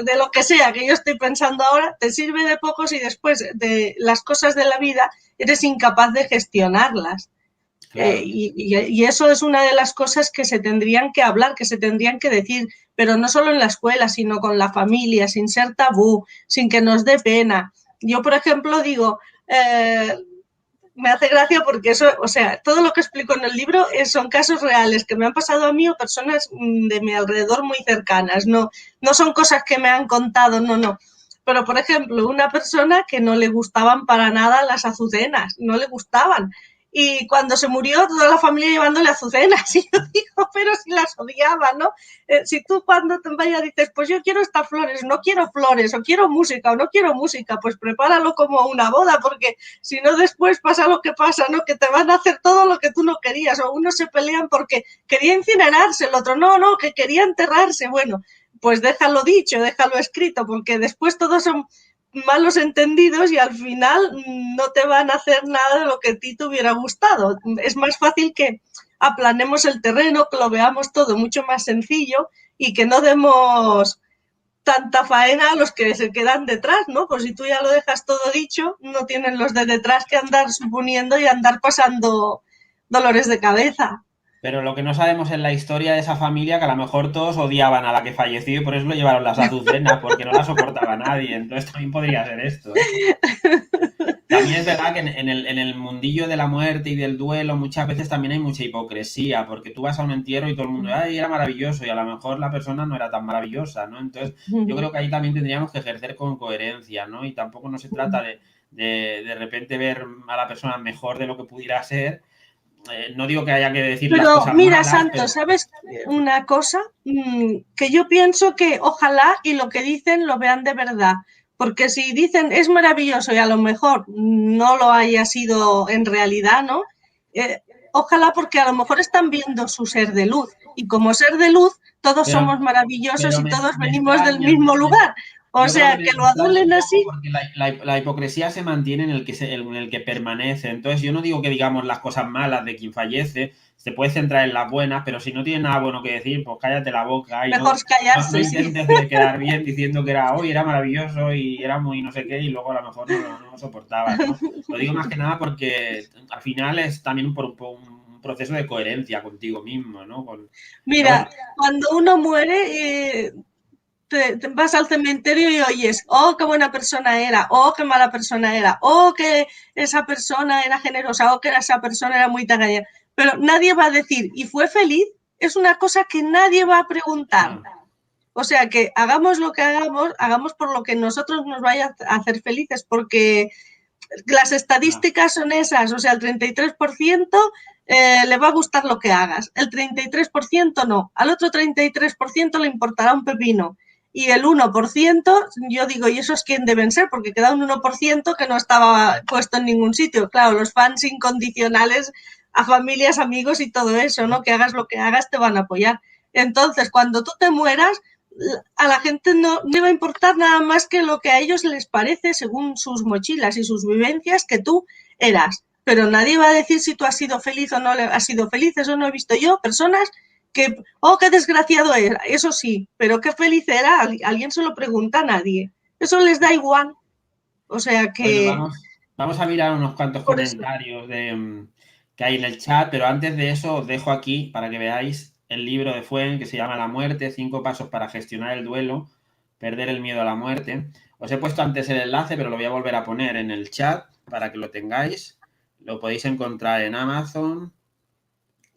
de lo que sea que yo estoy pensando ahora, te sirve de poco si después de las cosas de la vida eres incapaz de gestionarlas. Claro. Y eso es una de las cosas que se tendrían que hablar, que se tendrían que decir, pero no solo en la escuela, sino con la familia, sin ser tabú, sin que nos dé pena. Yo, por ejemplo, digo, me hace gracia porque eso, o sea, todo lo que explico en el libro son casos reales que me han pasado a mí o personas de mi alrededor muy cercanas, no son cosas que me han contado, no. Pero, por ejemplo, una persona que no le gustaban para nada las azucenas, no le gustaban. Y cuando se murió, toda la familia llevándole azucenas. Y yo digo, pero si las odiaba, ¿no? Si tú cuando te vayas dices, pues yo quiero estas flores, no quiero flores, o quiero música, o no quiero música, pues prepáralo como una boda, porque si no después pasa lo que pasa, ¿no? Que te van a hacer todo lo que tú no querías, o unos se pelean porque quería incinerarse, el otro no, que quería enterrarse. Bueno, pues déjalo dicho, déjalo escrito, porque después todos son malos entendidos y al final no te van a hacer nada de lo que a ti te hubiera gustado. Es más fácil que aplanemos el terreno, que lo veamos todo mucho más sencillo y que no demos tanta faena a los que se quedan detrás, ¿no? Pues si tú ya lo dejas todo dicho, no tienen los de detrás que andar suponiendo y andar pasando dolores de cabeza. Pero lo que no sabemos es la historia de esa familia, que a lo mejor todos odiaban a la que falleció y por eso lo llevaron las azucenas, porque no la soportaba nadie. Entonces también podría ser esto, ¿eh? También es verdad que en el mundillo de la muerte y del duelo muchas veces también hay mucha hipocresía, porque tú vas a un entierro y todo el mundo, ay, era maravilloso, y a lo mejor la persona no era tan maravillosa, ¿no? Entonces yo creo que ahí también tendríamos que ejercer con coherencia, ¿no? Y tampoco no se trata de repente ver a la persona mejor de lo que pudiera ser. No digo que haya que decir las Pero cosas mira, malas, Santos, pero ¿sabes una cosa? Que yo pienso que ojalá y lo que dicen lo vean de verdad. Porque si dicen es maravilloso y a lo mejor no lo haya sido en realidad, ¿no? Eh, Ojalá porque a lo mejor están viendo su ser de luz. Y como ser de luz, todos pero, somos maravillosos pero y todos me venimos del extraña, mismo lugar. O yo creo que sea, me que lo extraña un adulen poco así. porque la hipocresía se mantiene en el en el que permanece. Entonces, yo no digo que digamos las cosas malas de quien fallece, se puede centrar en las buenas, pero si no tienes nada bueno que decir, pues cállate la boca y Mejor no callarse, sí. intentes de quedar bien diciendo que era hoy, era maravilloso y era muy no sé qué, y luego a lo mejor no lo soportabas, ¿no? Lo digo más que nada porque al final es también por un proceso de coherencia contigo mismo, ¿no? Pero bueno, Mira, cuando uno muere, te vas al cementerio y oyes, oh, qué buena persona era, oh, qué mala persona era, oh, que esa persona era generosa, oh, que esa persona era muy tacaña. Pero nadie va a decir, ¿y fue feliz? Es una cosa que nadie va a preguntar. no, O sea, que hagamos lo que hagamos, hagamos por lo que nosotros nos vaya a hacer felices, porque las no. estadísticas son esas, o sea, el 33% le va a gustar lo que hagas, el 33% no, al otro 33% le importará un pepino. Y el 1%, yo digo, ¿y esos quién deben ser? Porque queda un 1% que no estaba puesto en ningún sitio. Claro, los fans incondicionales a familias, amigos y todo eso, ¿no? Que hagas lo que hagas, te van a apoyar. Entonces, cuando tú te mueras, a la gente no le va a importar nada más que lo que a ellos les parece según sus mochilas y sus vivencias que tú eras. Pero nadie va a decir si tú has sido feliz o no has sido feliz. Eso no he visto yo. Personas que, oh, qué desgraciado era. Eso sí, pero qué feliz era. Alguien se lo pregunta a nadie. Eso les da igual. O sea Bueno, que, vamos a mirar unos cuantos por eso. comentarios que hay en el chat, pero antes de eso os dejo aquí para que veáis el libro de Fuen que se llama La muerte, 5 pasos para gestionar el duelo, perder el miedo a la muerte. Os he puesto antes el enlace, pero lo voy a volver a poner en el chat para que lo tengáis. Lo podéis encontrar en Amazon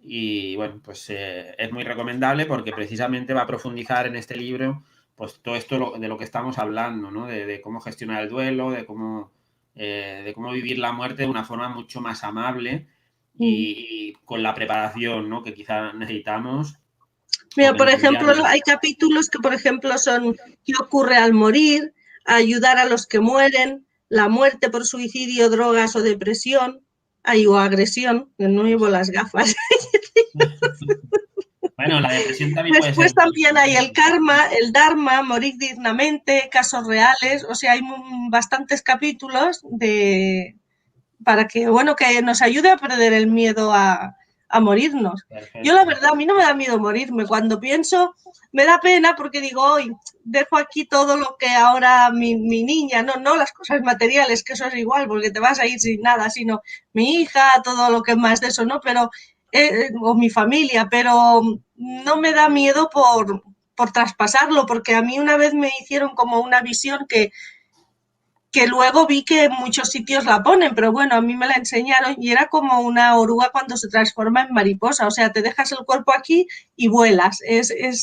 y bueno, pues es muy recomendable porque precisamente va a profundizar en este libro pues todo esto de lo que estamos hablando, ¿no? De cómo gestionar el duelo, de cómo vivir la muerte de una forma mucho más amable y con la preparación, ¿no? Que quizá necesitamos o Mira, que por nos ejemplo, tendrían. hay capítulos que, por ejemplo, son qué ocurre al morir, ayudar a los que mueren, la muerte por suicidio, drogas o depresión, o agresión, no llevo las gafas. Bueno, la depresión también puede ser. Después también hay el karma, el dharma, morir dignamente, casos reales, o sea, hay bastantes capítulos para que, bueno, que nos ayude a perder el miedo a morirnos. Perfecto. Yo la verdad, a mí no me da miedo morirme. Cuando pienso, me da pena porque digo, hoy dejo aquí todo lo que ahora mi niña, no las cosas materiales, que eso es igual, porque te vas a ir sin nada, sino mi hija, todo lo que más de eso, ¿no? Pero, o mi familia, pero no me da miedo por traspasarlo, porque a mí una vez me hicieron como una visión que luego vi que en muchos sitios la ponen, pero bueno, a mí me la enseñaron y era como una oruga cuando se transforma en mariposa, o sea, te dejas el cuerpo aquí y vuelas,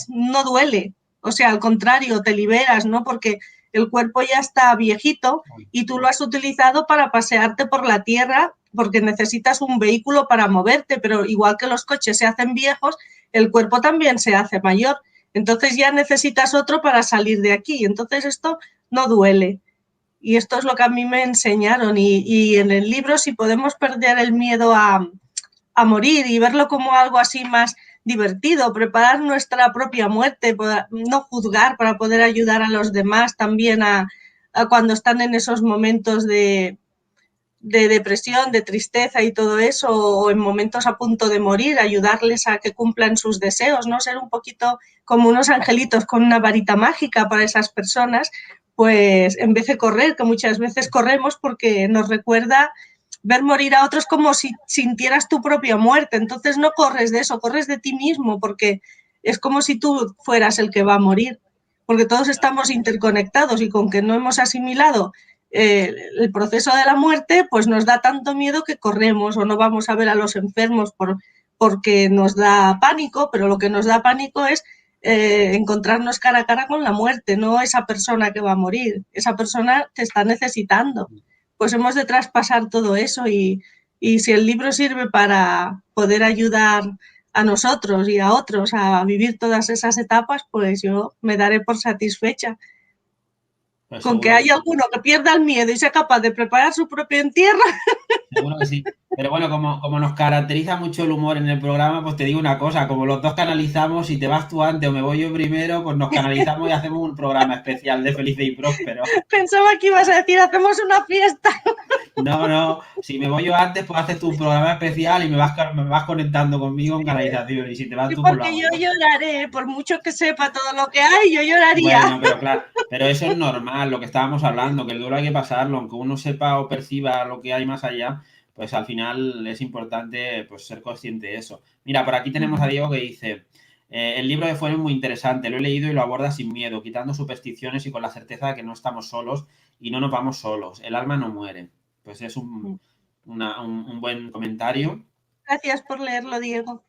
no duele, o sea, al contrario, te liberas, ¿no? Porque el cuerpo ya está viejito y tú lo has utilizado para pasearte por la tierra porque necesitas un vehículo para moverte, pero igual que los coches se hacen viejos, el cuerpo también se hace mayor, entonces ya necesitas otro para salir de aquí, entonces esto no duele. Y esto es lo que a mí me enseñaron. Y en el libro, si podemos perder el miedo a morir y verlo como algo así más divertido, preparar nuestra propia muerte, no juzgar para poder ayudar a los demás también a cuando están en esos momentos de depresión, de tristeza y todo eso, o en momentos a punto de morir, ayudarles a que cumplan sus deseos, ¿no? Ser un poquito como unos angelitos con una varita mágica para esas personas, pues en vez de correr, que muchas veces corremos porque nos recuerda ver morir a otros como si sintieras tu propia muerte. Entonces no corres de eso, corres de ti mismo, porque es como si tú fueras el que va a morir, porque todos estamos interconectados y con que no hemos asimilado el proceso de la muerte, pues nos da tanto miedo que corremos o no vamos a ver a los enfermos porque nos da pánico, pero lo que nos da pánico es encontrarnos cara a cara con la muerte, no esa persona que va a morir. Esa persona te está necesitando. Pues hemos de traspasar todo eso y si el libro sirve para poder ayudar a nosotros y a otros a vivir todas esas etapas, pues yo me daré por satisfecha. Pues Con que seguro que haya sí. alguno que pierda el miedo y sea capaz de preparar su propio entierro. Seguro que sí. Pero bueno, como nos caracteriza mucho el humor en el programa, pues te digo una cosa, como los dos canalizamos, si te vas tú antes o me voy yo primero, pues nos canalizamos y hacemos un programa especial de Feliz y Próspero. Pensaba que ibas a decir, hacemos una fiesta. No, si me voy yo antes, pues haces tu programa especial y me vas conectando conmigo en canalización. Y si te vas Sí, tú, pues lo porque hago yo yo. lloraré, por mucho que sepa todo lo que hay, yo lloraría. Bueno, pero claro, pero eso es normal, lo que estábamos hablando, que el duelo hay que pasarlo, aunque uno sepa o perciba lo que hay más allá, pues al final es importante pues ser consciente de eso. Mira, por aquí tenemos a Diego que dice, el libro de Fuero es muy interesante, lo he leído y lo aborda sin miedo, quitando supersticiones y con la certeza de que no estamos solos y no nos vamos solos, el alma no muere. Pues es un buen comentario. Gracias por leerlo, Diego.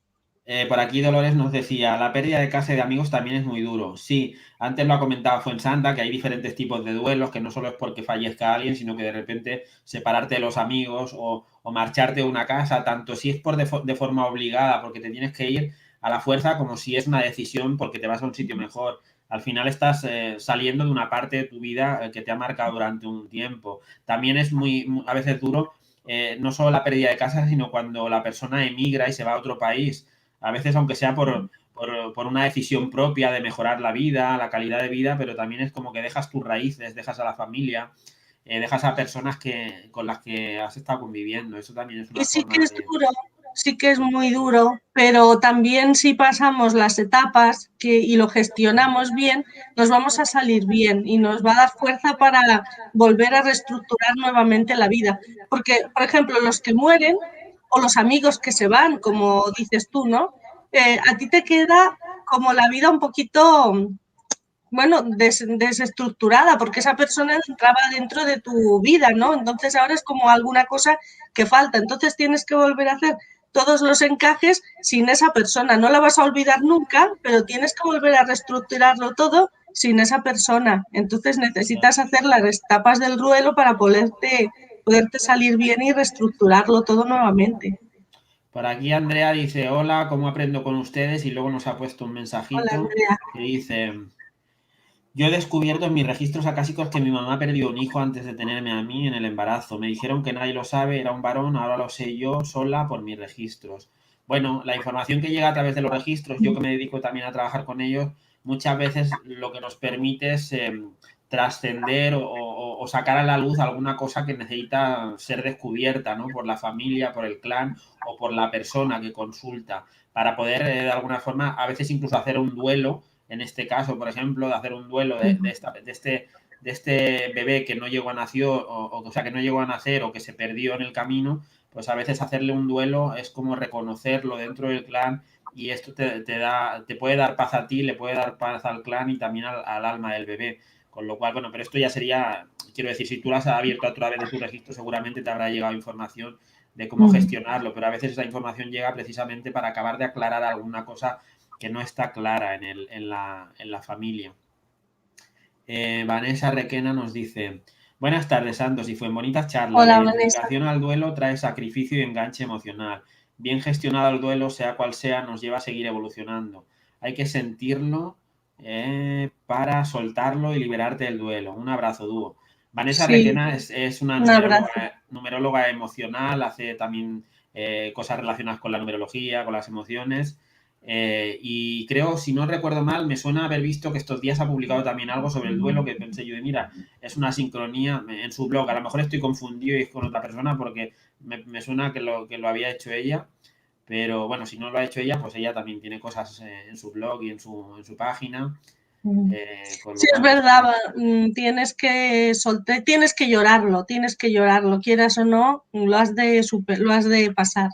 Por aquí Dolores nos decía, la pérdida de casa y de amigos también es muy duro. Sí, antes lo ha comentado Fuensanta, que hay diferentes tipos de duelos, que no solo es porque fallezca alguien, sino que de repente separarte de los amigos o marcharte de una casa, tanto si es de forma obligada, porque te tienes que ir a la fuerza, como si es una decisión porque te vas a un sitio mejor. Al final estás saliendo de una parte de tu vida que te ha marcado durante un tiempo. También es a veces duro, no solo la pérdida de casa, sino cuando la persona emigra y se va a otro país. A veces, aunque sea por una decisión propia de mejorar la vida, la calidad de vida, pero también es como que dejas tus raíces, dejas a la familia, dejas a personas con las que has estado conviviendo. Eso también es Y una sí forma que es de... duro, sí que es muy duro, pero también si pasamos las etapas y lo gestionamos bien, nos vamos a salir bien y nos va a dar fuerza para volver a reestructurar nuevamente la vida. Porque, por ejemplo, los que mueren o los amigos que se van, como dices tú, ¿no? A ti te queda como la vida un poquito, bueno, desestructurada, porque esa persona entraba dentro de tu vida, ¿no? Entonces ahora es como alguna cosa que falta. Entonces tienes que volver a hacer todos los encajes sin esa persona. No la vas a olvidar nunca, pero tienes que volver a reestructurarlo todo sin esa persona. Entonces necesitas hacer las etapas del duelo para poderte salir bien y reestructurarlo todo nuevamente. Por aquí Andrea dice, hola, ¿cómo aprendo con ustedes? Y luego nos ha puesto un Hola, mensajito Andrea. que dice... Yo he descubierto en mis registros acásicos que mi mamá perdió un hijo antes de tenerme a mí en el embarazo. Me dijeron que nadie lo sabe, era un varón, ahora lo sé yo sola por mis registros. Bueno, la información que llega a través de los registros, yo que me dedico también a trabajar con ellos, muchas veces lo que nos permite es trascender o sacar a la luz alguna cosa que necesita ser descubierta, ¿no? Por la familia, por el clan o por la persona que consulta, para poder de alguna forma, a veces incluso hacer un duelo en este caso, por ejemplo, de hacer un duelo de este bebé que no llegó a nacer, o sea, que no llegó a nacer o que se perdió en el camino, pues a veces hacerle un duelo es como reconocerlo dentro del clan y esto te puede dar paz a ti, le puede dar paz al clan y también al alma del bebé. Con lo cual, bueno, pero esto ya sería, quiero decir, si tú lo has abierto a través de tu registro, seguramente te habrá llegado información de cómo gestionarlo, pero a veces esa información llega precisamente para acabar de aclarar alguna cosa que no está clara en la familia. Vanessa Requena nos dice: buenas tardes, Santos, y fue en bonitas charlas. La Hola, Vanessa. identificación al duelo trae sacrificio y enganche emocional. Bien gestionado el duelo, sea cual sea, nos lleva a seguir evolucionando. Hay que sentirlo para soltarlo y liberarte del duelo. Un abrazo, dúo. Vanessa Sí, Requena es una un abrazo. numeróloga emocional, hace también cosas relacionadas con la numerología, con las emociones. Y creo, si no recuerdo mal, me suena haber visto que estos días ha publicado también algo sobre el duelo que pensé yo de, mira, es una sincronía en su blog. A lo mejor estoy confundido y es con otra persona porque me suena que lo había hecho ella. Pero bueno, si no lo ha hecho ella, pues ella también tiene cosas en su blog y en su página. Con Sí, lo es cual, pues verdad, también. tienes que soltar, tienes que llorarlo, quieras o no, lo has de pasar.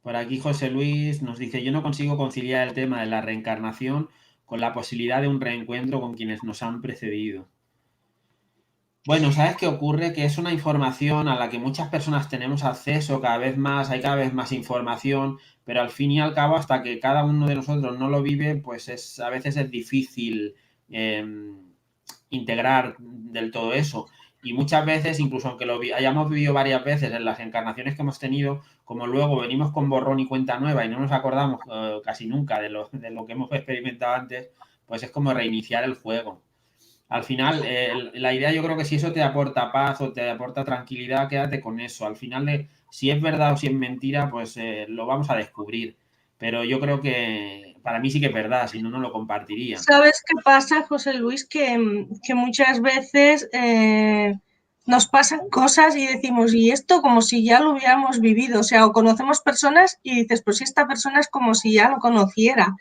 Por aquí José Luis nos dice: yo no consigo conciliar el tema de la reencarnación con la posibilidad de un reencuentro con quienes nos han precedido. Bueno, ¿sabes qué ocurre? Que es una información a la que muchas personas tenemos acceso cada vez más, hay cada vez más información, pero al fin y al cabo, hasta que cada uno de nosotros no lo vive, pues a veces es difícil eh, integrar del todo eso. Y muchas veces, incluso aunque hayamos vivido varias veces en las encarnaciones que hemos tenido, como luego venimos con borrón y cuenta nueva y no nos acordamos casi nunca de lo que hemos experimentado antes, pues es como reiniciar el juego. Al final, la idea yo creo que si eso te aporta paz o te aporta tranquilidad, quédate con eso. Al final, si es verdad o si es mentira, pues lo vamos a descubrir. Pero yo creo que para mí sí que es verdad, si no, no lo compartiría. ¿Sabes qué pasa, José Luis? Que muchas veces nos pasan cosas y decimos, y esto como si ya lo hubiéramos vivido, o sea, o conocemos personas y dices, pues esta persona es como si ya lo conociera.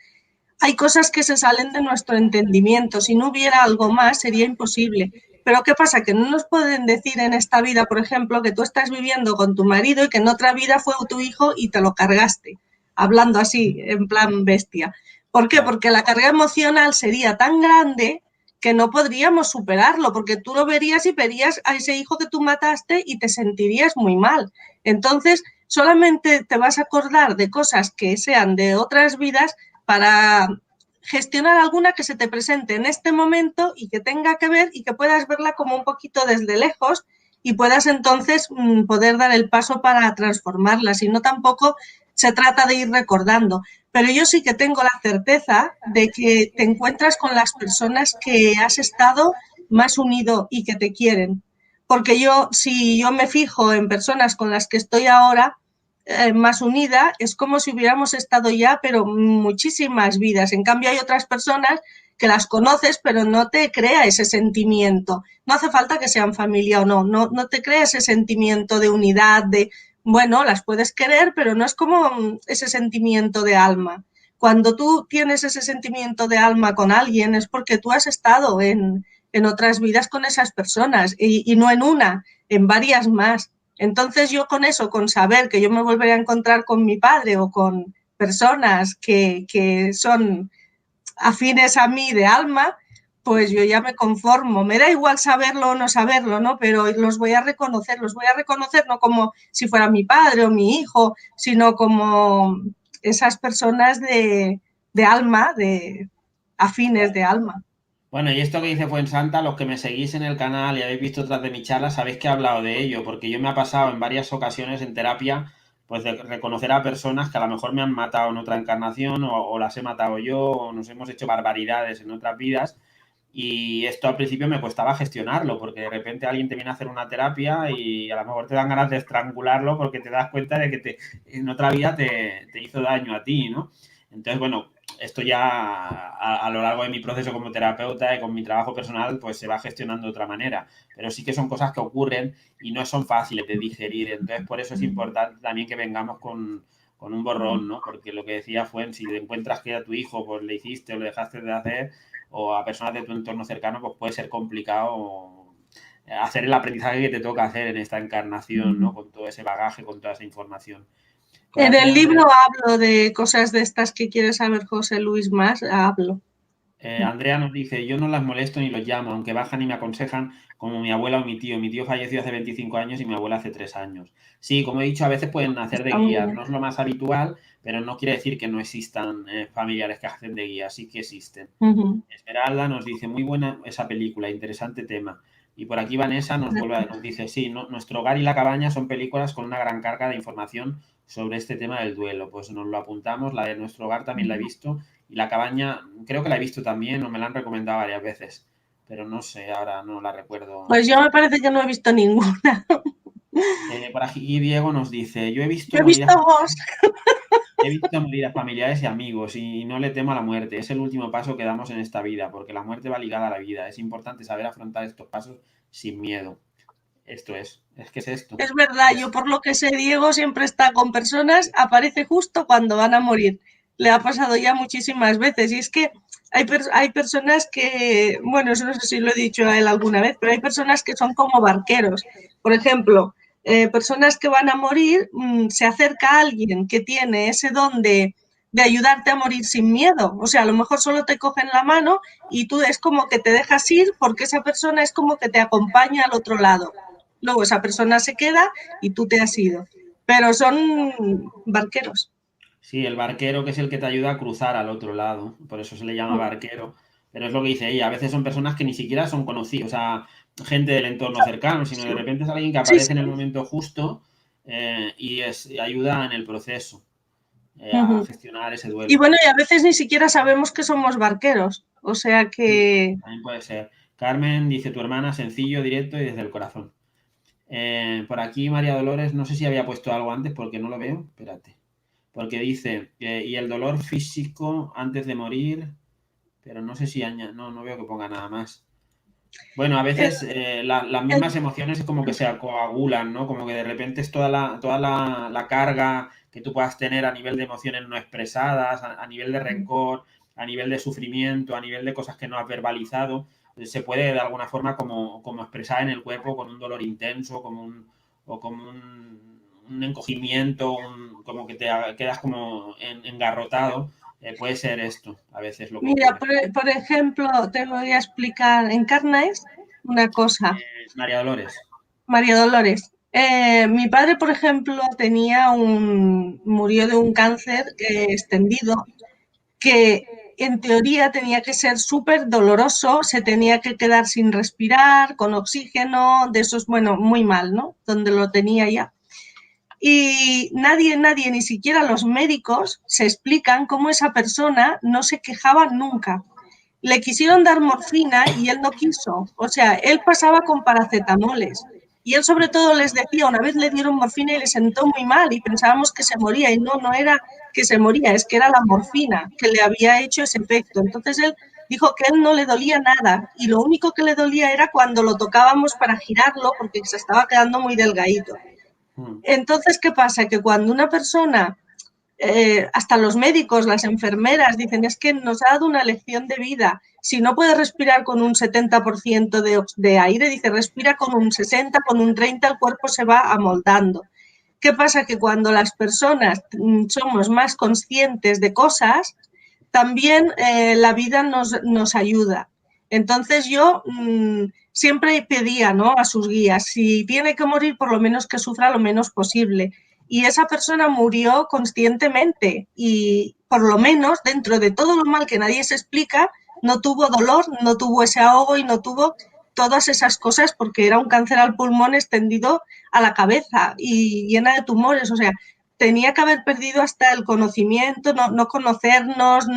Hay cosas que se salen de nuestro entendimiento. Si no hubiera algo más, sería imposible. Pero ¿qué pasa? Que no nos pueden decir en esta vida, por ejemplo, que tú estás viviendo con tu marido y que en otra vida fue tu hijo y te lo cargaste, hablando así, en plan bestia. ¿Por qué? Claro. Porque la carga emocional sería tan grande que no podríamos superarlo, porque tú lo verías y verías a ese hijo que tú mataste y te sentirías muy mal. Entonces, solamente te vas a acordar de cosas que sean de otras vidas para gestionar alguna que se te presente en este momento y que tenga que ver y que puedas verla como un poquito desde lejos y puedas entonces poder dar el paso para transformarla. Si no, tampoco se trata de ir recordando. Pero yo sí que tengo la certeza de que te encuentras con las personas que has estado más unido y que te quieren. Porque yo, si yo me fijo en personas con las que estoy ahora, más unida, es como si hubiéramos estado ya, pero muchísimas vidas. En cambio, hay otras personas que las conoces, pero no te crea ese sentimiento. No hace falta que sean familia o no, no te crea ese sentimiento de unidad, de, bueno, las puedes querer, pero no es como ese sentimiento de alma. Cuando tú tienes ese sentimiento de alma con alguien es porque tú has estado en otras vidas con esas personas y no en una, en varias más. Entonces yo con eso, con saber que yo me volveré a encontrar con mi padre o con personas que son afines a mí de alma, pues yo ya me conformo. Me da igual saberlo o no saberlo, ¿no? Pero los voy a reconocer no como si fuera mi padre o mi hijo, sino como esas personas de alma, de afines de alma. Bueno, y esto que dice Fuensanta, los que me seguís en el canal y habéis visto otras de mis charlas, sabéis que he hablado de ello, porque yo me ha pasado en varias ocasiones en terapia, pues de reconocer a personas que a lo mejor me han matado en otra encarnación o las he matado yo o nos hemos hecho barbaridades en otras vidas. Y esto al principio me costaba gestionarlo, porque de repente alguien te viene a hacer una terapia y a lo mejor te dan ganas de estrangularlo porque te das cuenta de que en otra vida te hizo daño a ti, ¿no? Entonces, bueno, esto ya a lo largo de mi proceso como terapeuta y con mi trabajo personal, pues se va gestionando de otra manera. Pero sí que son cosas que ocurren y no son fáciles de digerir. Entonces, por eso es importante también que vengamos con un borrón, ¿no? Porque lo que decía fue, si encuentras que a tu hijo pues le hiciste o le dejaste de hacer, o a personas de tu entorno cercano, pues puede ser complicado hacer el aprendizaje que te toca hacer en esta encarnación, ¿no? Con todo ese bagaje, con toda esa información. Por En aquí, el libro Andrea, hablo de cosas de estas que quiere saber José Luis más, hablo. Andrea nos dice, yo no las molesto ni los llamo, aunque bajan y me aconsejan como mi abuela o mi tío. Mi tío falleció hace 25 años y mi abuela hace 3 años. Sí, como he dicho, a veces pueden hacer de Está muy guías. bien. No es lo más habitual, pero no quiere decir que no existan familiares que hacen de guías. Sí que existen. Esmeralda nos dice, muy buena esa película, interesante tema. Y por aquí Vanessa nos dice, sí, Nuestro hogar y la cabaña son películas con una gran carga de información sobre este tema del duelo. Pues nos lo apuntamos, la de Nuestro hogar también la he visto y la cabaña creo que la he visto también o me la han recomendado varias veces, pero no sé, ahora no la recuerdo. Pues yo me parece que no he visto ninguna. Por aquí Diego nos dice, yo he Yo visto he morir a visto vos. He visto morir a familiares y amigos y no le temo a la muerte. Es el último paso que damos en esta vida, porque la muerte va ligada a la vida. Es importante saber afrontar estos pasos sin miedo. Esto es que es esto. Es verdad, yo Es, por lo que sé, Diego siempre está con personas, aparece justo cuando van a morir. Le ha pasado ya muchísimas veces. Y es que hay personas que, bueno, eso no sé si lo he dicho a él alguna vez, pero hay personas que son como barqueros. Por ejemplo, personas que van a morir, se acerca a alguien que tiene ese don de ayudarte a morir sin miedo. O sea, a lo mejor solo te cogen la mano y tú es como que te dejas ir porque esa persona es como que te acompaña al otro lado. Luego esa persona se queda y tú te has ido. Pero son barqueros. sí, el barquero que es el que te ayuda a cruzar al otro lado. Por eso se le llama barquero. Pero es lo que dice ella. A veces son personas que ni siquiera son conocidos, o sea, gente del entorno cercano, sino de repente es alguien que Sí, aparece sí. en el momento justo y ayuda en el proceso a Uh-huh. gestionar ese Y duelo. bueno, y a veces ni siquiera sabemos que somos barqueros. O sea Sí, que también puede ser. Carmen dice tu hermana, sencillo, directo y desde el corazón. Por aquí María Dolores, no sé si había puesto algo antes porque no lo veo. Espérate. Porque dice, y el dolor físico antes de morir, pero no sé si no veo que ponga nada más. Bueno, a el, veces las el, mismas emociones es como que se coagulan, ¿no? Como que de repente es toda la carga que tú puedas tener a nivel de emociones no expresadas, a nivel de rencor, a nivel de sufrimiento, a nivel de cosas que no has verbalizado, se puede de alguna forma como expresar en el cuerpo con un dolor intenso, o como un encogimiento, como que te quedas como engarrotado. Puede ser esto, a veces lo que Mira, ocurre. por ejemplo, te voy a explicar en Carnais una cosa. María Dolores. María Dolores. Mi padre, por ejemplo, murió de un cáncer extendido que en teoría tenía que ser súper doloroso, se tenía que quedar sin respirar, con oxígeno, de esos, bueno, muy mal, ¿no? Donde lo tenía ya. Y nadie, ni siquiera los médicos, se explican cómo esa persona no se quejaba nunca. Le quisieron dar morfina y él no quiso. O sea, él pasaba con paracetamoles. Y él sobre todo les decía, una vez le dieron morfina y le sentó muy mal y pensábamos que se moría. Y no era que se moría, es que era la morfina que le había hecho ese efecto. Entonces él dijo que a él no le dolía nada y lo único que le dolía era cuando lo tocábamos para girarlo porque se estaba quedando muy delgadito. Mm. Entonces, ¿qué pasa? Que cuando una persona hasta los médicos, las enfermeras dicen es que nos ha dado una lección de vida. Si no puede respirar con un 70% de aire, dice respira con un 60, con un 30, el cuerpo se va amoldando. ¿Qué pasa? Que cuando las personas somos más conscientes de cosas, también la vida nos ayuda. Entonces yo siempre pedía, ¿no?, a sus guías, si tiene que morir, por lo menos que sufra lo menos posible. Y esa persona murió conscientemente y por lo menos dentro de todo lo mal que nadie se explica, no tuvo dolor, no tuvo ese ahogo y no tuvo todas esas cosas porque era un cáncer al pulmón extendido a la cabeza y llena de tumores. O sea, tenía que haber perdido hasta el conocimiento, no conocernos,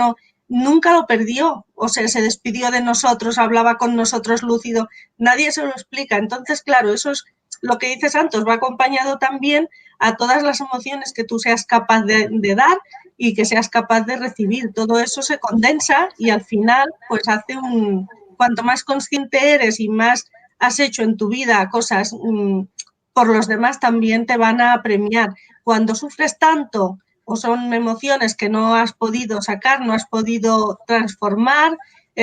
nunca lo perdió, o sea, se despidió de nosotros, hablaba con nosotros lúcido, nadie se lo explica. Entonces, claro, eso es lo que dice Santos, va acompañado también a todas las emociones que tú seas capaz de dar y que seas capaz de recibir. Todo eso se condensa y al final, pues hace cuanto más consciente eres y más has hecho en tu vida cosas por los demás, también te van a premiar. Cuando sufres tanto o son emociones que no has podido sacar, no has podido transformar,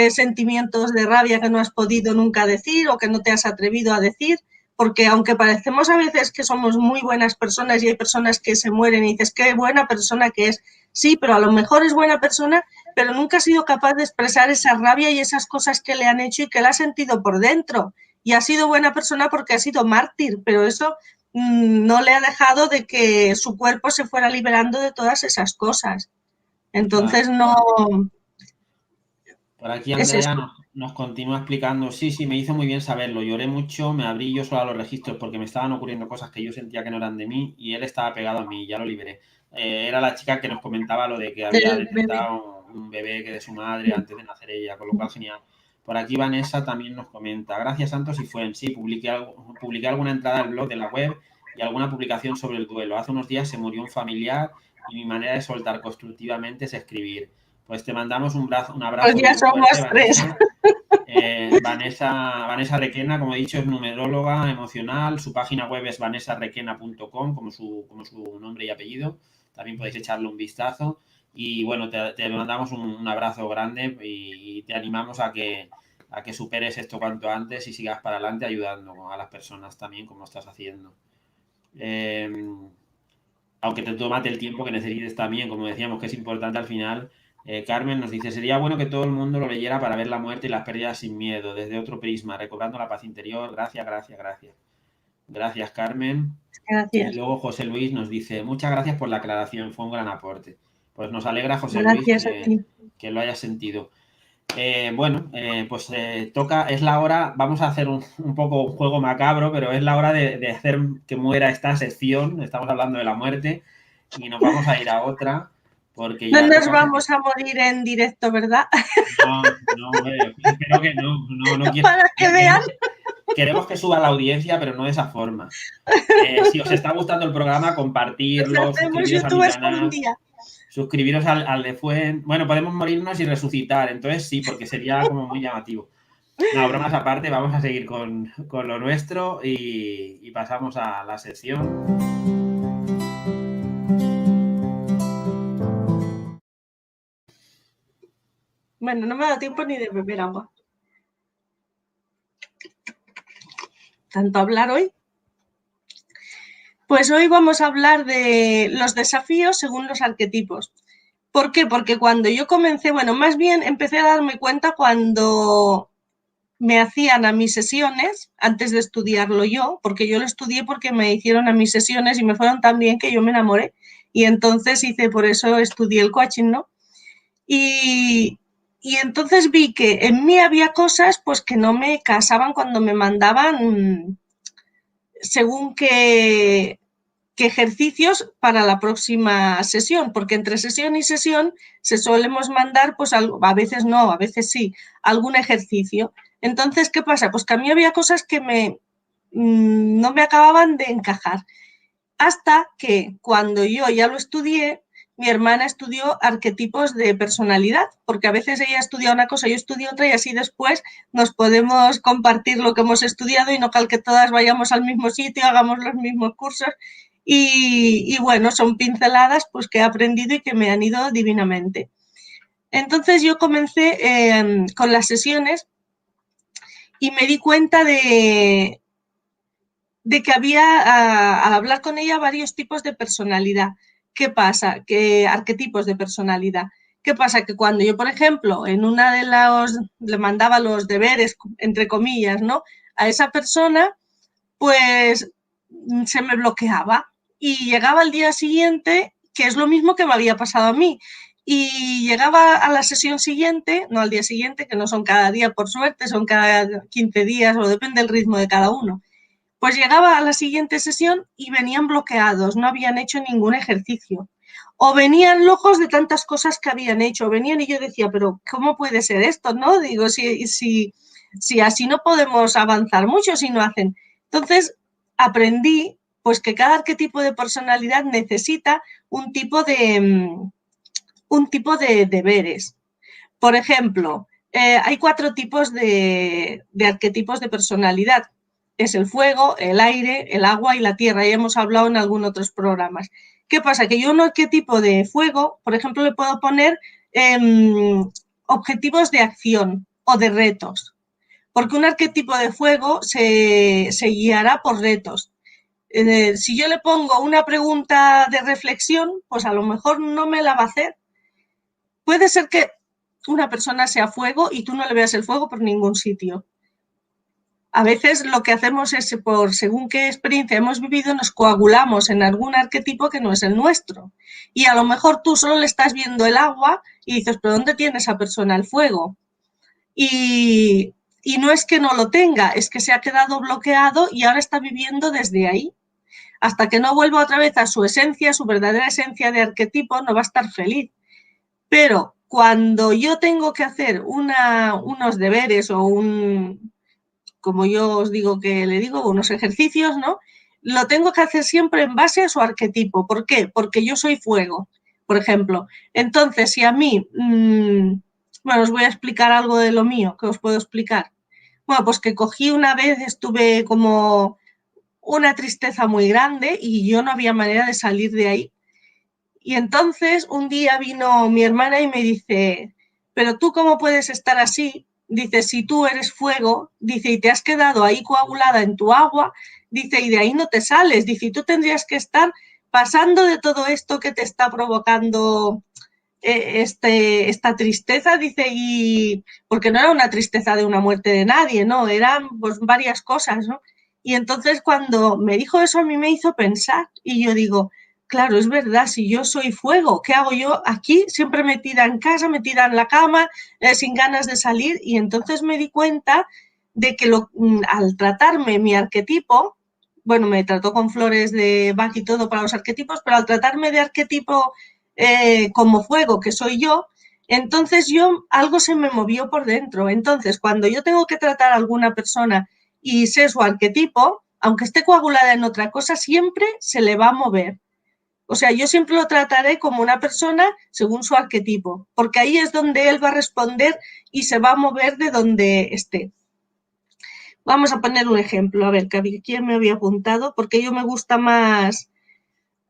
sentimientos de rabia que no has podido nunca decir o que no te has atrevido a decir, porque aunque parecemos a veces que somos muy buenas personas y hay personas que se mueren y dices, qué buena persona que es, sí, pero a lo mejor es buena persona, pero nunca ha sido capaz de expresar esa rabia y esas cosas que le han hecho y que la ha sentido por dentro. Y ha sido buena persona porque ha sido mártir, pero eso no le ha dejado de que su cuerpo se fuera liberando de todas esas cosas. Entonces no... Por aquí es Andrea esto. nos continúa explicando, sí, me hizo muy bien saberlo, lloré mucho, me abrí yo solo a los registros porque me estaban ocurriendo cosas que yo sentía que no eran de mí y él estaba pegado a mí, ya lo liberé. Era la chica que nos comentaba lo de que había Del bebé. detectado un bebé que de su madre antes de nacer ella, con lo cual genial. Por aquí Vanessa también nos comenta, gracias Santos y Fuen, sí, publiqué alguna entrada al blog de la web y alguna publicación sobre el duelo. Hace unos días se murió un familiar y mi manera de soltar constructivamente es escribir. Pues te mandamos un Pues abrazo ya bien fuerte, somos tres. Vanessa. Vanessa Requena, como he dicho, es numeróloga emocional. Su página web es vanessarequena.com, como su nombre y apellido. También podéis echarle un vistazo. Y bueno, te mandamos un abrazo grande y te animamos a que superes esto cuanto antes y sigas para adelante ayudando a las personas también, como estás haciendo. Aunque te tómate el tiempo que necesites también, como decíamos, que es importante al final. Carmen nos dice, sería bueno que todo el mundo lo leyera para ver la muerte y las pérdidas sin miedo, desde otro prisma, recobrando la paz interior. Gracias, gracias, gracias. Gracias, Carmen. Y Gracias. luego José Luis nos dice, muchas gracias por la aclaración, fue un gran aporte. Pues nos alegra, José Luis, Gracias a ti. que lo hayas sentido. Bueno, pues toca, es la hora, vamos a hacer un poco un juego macabro, pero es la hora de hacer que muera esta sección, estamos hablando de la muerte, y nos vamos a ir a otra, porque No ya nos toca... vamos a morir en directo, ¿verdad? No, espero que no quiero... Para que vean. Queremos que suba la audiencia, pero no de esa forma. Si os está gustando el programa, Nos compartirlo, hacemos suscribiros a mi youtubers por un canal. día. Suscribiros al de Fuen. Bueno, podemos morirnos y resucitar, entonces sí, porque sería como muy llamativo. No, bromas aparte, vamos a seguir con lo nuestro y pasamos a la sección. Bueno, no me ha dado tiempo ni de beber agua. Tanto hablar hoy. Pues hoy vamos a hablar de los desafíos según los arquetipos. ¿Por qué? Porque cuando yo comencé, bueno, más bien empecé a darme cuenta cuando me hacían a mis sesiones, antes de estudiarlo yo, porque yo lo estudié porque me hicieron a mis sesiones y me fueron tan bien que yo me enamoré. Y entonces por eso estudié el coaching, ¿no? Y entonces vi que en mí había cosas pues que no me casaban cuando me mandaban según qué ejercicios para la próxima sesión, porque entre sesión y sesión se solemos mandar, pues a veces no, a veces sí, algún ejercicio. Entonces, ¿qué pasa? Pues que a mí había cosas que no me acababan de encajar. Hasta que cuando yo ya lo estudié, mi hermana estudió arquetipos de personalidad, porque a veces ella estudia una cosa, yo estudio otra y así después nos podemos compartir lo que hemos estudiado y no que todas vayamos al mismo sitio, hagamos los mismos cursos. Y bueno, son pinceladas pues que he aprendido y que me han ido divinamente. Entonces yo comencé con las sesiones y me di cuenta de que había, al hablar con ella, varios tipos de personalidad. ¿Qué pasa? Que arquetipos de personalidad. ¿Qué pasa? Que cuando yo, por ejemplo, en una de las, le mandaba los deberes, entre comillas, ¿no? A esa persona, pues se me bloqueaba y llegaba al día siguiente, que es lo mismo que me había pasado a mí. Y llegaba a la sesión siguiente, no al día siguiente, que no son cada día por suerte, son cada 15 días o depende del ritmo de cada uno. Pues llegaba a la siguiente sesión y venían bloqueados, no habían hecho ningún ejercicio. o venían locos de tantas cosas que habían hecho, venían y yo decía, pero ¿cómo puede ser esto? ¿No? Digo, si así no podemos avanzar mucho si no hacen. Entonces aprendí pues que cada arquetipo de personalidad necesita un tipo de deberes. Por ejemplo, hay 4 tipos de arquetipos de personalidad. Es el fuego, el aire, el agua y la tierra. Ya hemos hablado en algunos otros programas. ¿Qué pasa? Que yo un arquetipo de fuego, por ejemplo, le puedo poner objetivos de acción o de retos. Porque un arquetipo de fuego se guiará por retos. Si yo le pongo una pregunta de reflexión, pues a lo mejor no me la va a hacer. Puede ser que una persona sea fuego y tú no le veas el fuego por ningún sitio. A veces lo que hacemos es, por según qué experiencia hemos vivido, nos coagulamos en algún arquetipo que no es el nuestro. Y a lo mejor tú solo le estás viendo el agua y dices, ¿pero dónde tiene esa persona el fuego? Y no es que no lo tenga, es que se ha quedado bloqueado y ahora está viviendo desde ahí. Hasta que no vuelva otra vez a su esencia, su verdadera esencia de arquetipo, no va a estar feliz. Pero cuando yo tengo que hacer unos deberes o como yo os digo que le digo, unos ejercicios, ¿no? Lo tengo que hacer siempre en base a su arquetipo. ¿Por qué? Porque yo soy fuego, por ejemplo. Entonces, si a mí, bueno, os voy a explicar algo de lo mío, que os puedo explicar. Bueno, pues que cogí una vez, estuve como una tristeza muy grande y yo no había manera de salir de ahí. Y entonces un día vino mi hermana y me dice, pero tú cómo puedes estar así, dice, si tú eres fuego, dice, y te has quedado ahí coagulada en tu agua, dice, y de ahí no te sales, dice, y tú tendrías que estar pasando de todo esto que te está provocando esta tristeza, dice, y porque no era una tristeza de una muerte de nadie, no, eran pues varias cosas, ¿no? Y entonces cuando me dijo eso a mí me hizo pensar y yo digo, claro, es verdad, si yo soy fuego, ¿qué hago yo aquí? Siempre metida en casa, metida en la cama, sin ganas de salir. Y entonces me di cuenta de que al tratarme mi arquetipo, bueno, me trató con flores de Bach y todo para los arquetipos, pero al tratarme de arquetipo como fuego, que soy yo, entonces algo se me movió por dentro. Entonces, cuando yo tengo que tratar a alguna persona y sé su arquetipo, aunque esté coagulada en otra cosa, siempre se le va a mover. O sea, yo siempre lo trataré como una persona según su arquetipo, porque ahí es donde él va a responder y se va a mover de donde esté. Vamos a poner un ejemplo, a ver, ¿quién me había apuntado? Porque yo me gusta más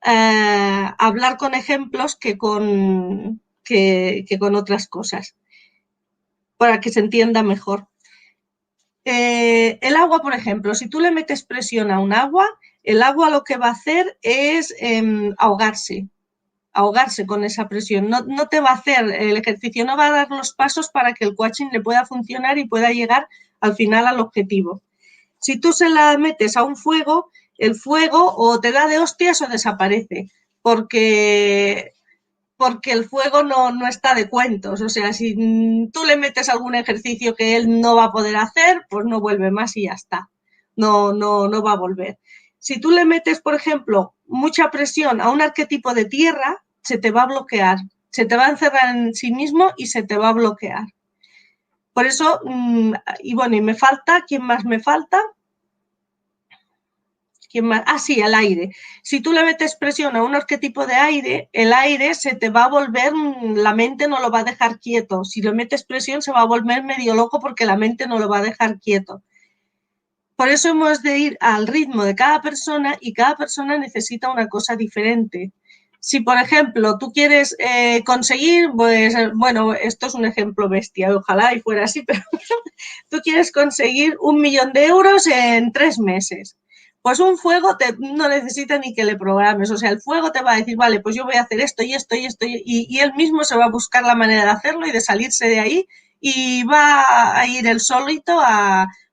hablar con ejemplos que con otras cosas, para que se entienda mejor. El agua, por ejemplo, si tú le metes presión a un agua, el agua lo que va a hacer es ahogarse con esa presión. No te va a hacer el ejercicio, no va a dar los pasos para que el coaching le pueda funcionar y pueda llegar al final al objetivo. Si tú se la metes a un fuego, el fuego o te da de hostias o desaparece, porque el fuego no está de cuentos. O sea, si tú le metes algún ejercicio que él no va a poder hacer, pues no vuelve más y ya está. No va a volver. Si tú le metes, por ejemplo, mucha presión a un arquetipo de tierra, se te va a bloquear, se te va a encerrar en sí mismo y se te va a bloquear. Por eso, y bueno, y me falta, ¿quién más me falta? ¿Quién más? Ah, sí, el aire. Si tú le metes presión a un arquetipo de aire, el aire se te va a volver, la mente no lo va a dejar quieto. Si le metes presión se va a volver medio loco porque la mente no lo va a dejar quieto. Por eso hemos de ir al ritmo de cada persona y cada persona necesita una cosa diferente. Si, por ejemplo, tú quieres conseguir, pues, bueno, esto es un ejemplo bestia, ojalá y fuera así, pero tú quieres conseguir 1 millón de euros en 3 meses. Pues un fuego no necesita ni que le programes, o sea, el fuego te va a decir, vale, pues yo voy a hacer esto y esto y esto, y él mismo se va a buscar la manera de hacerlo y de salirse de ahí y va a ir él solito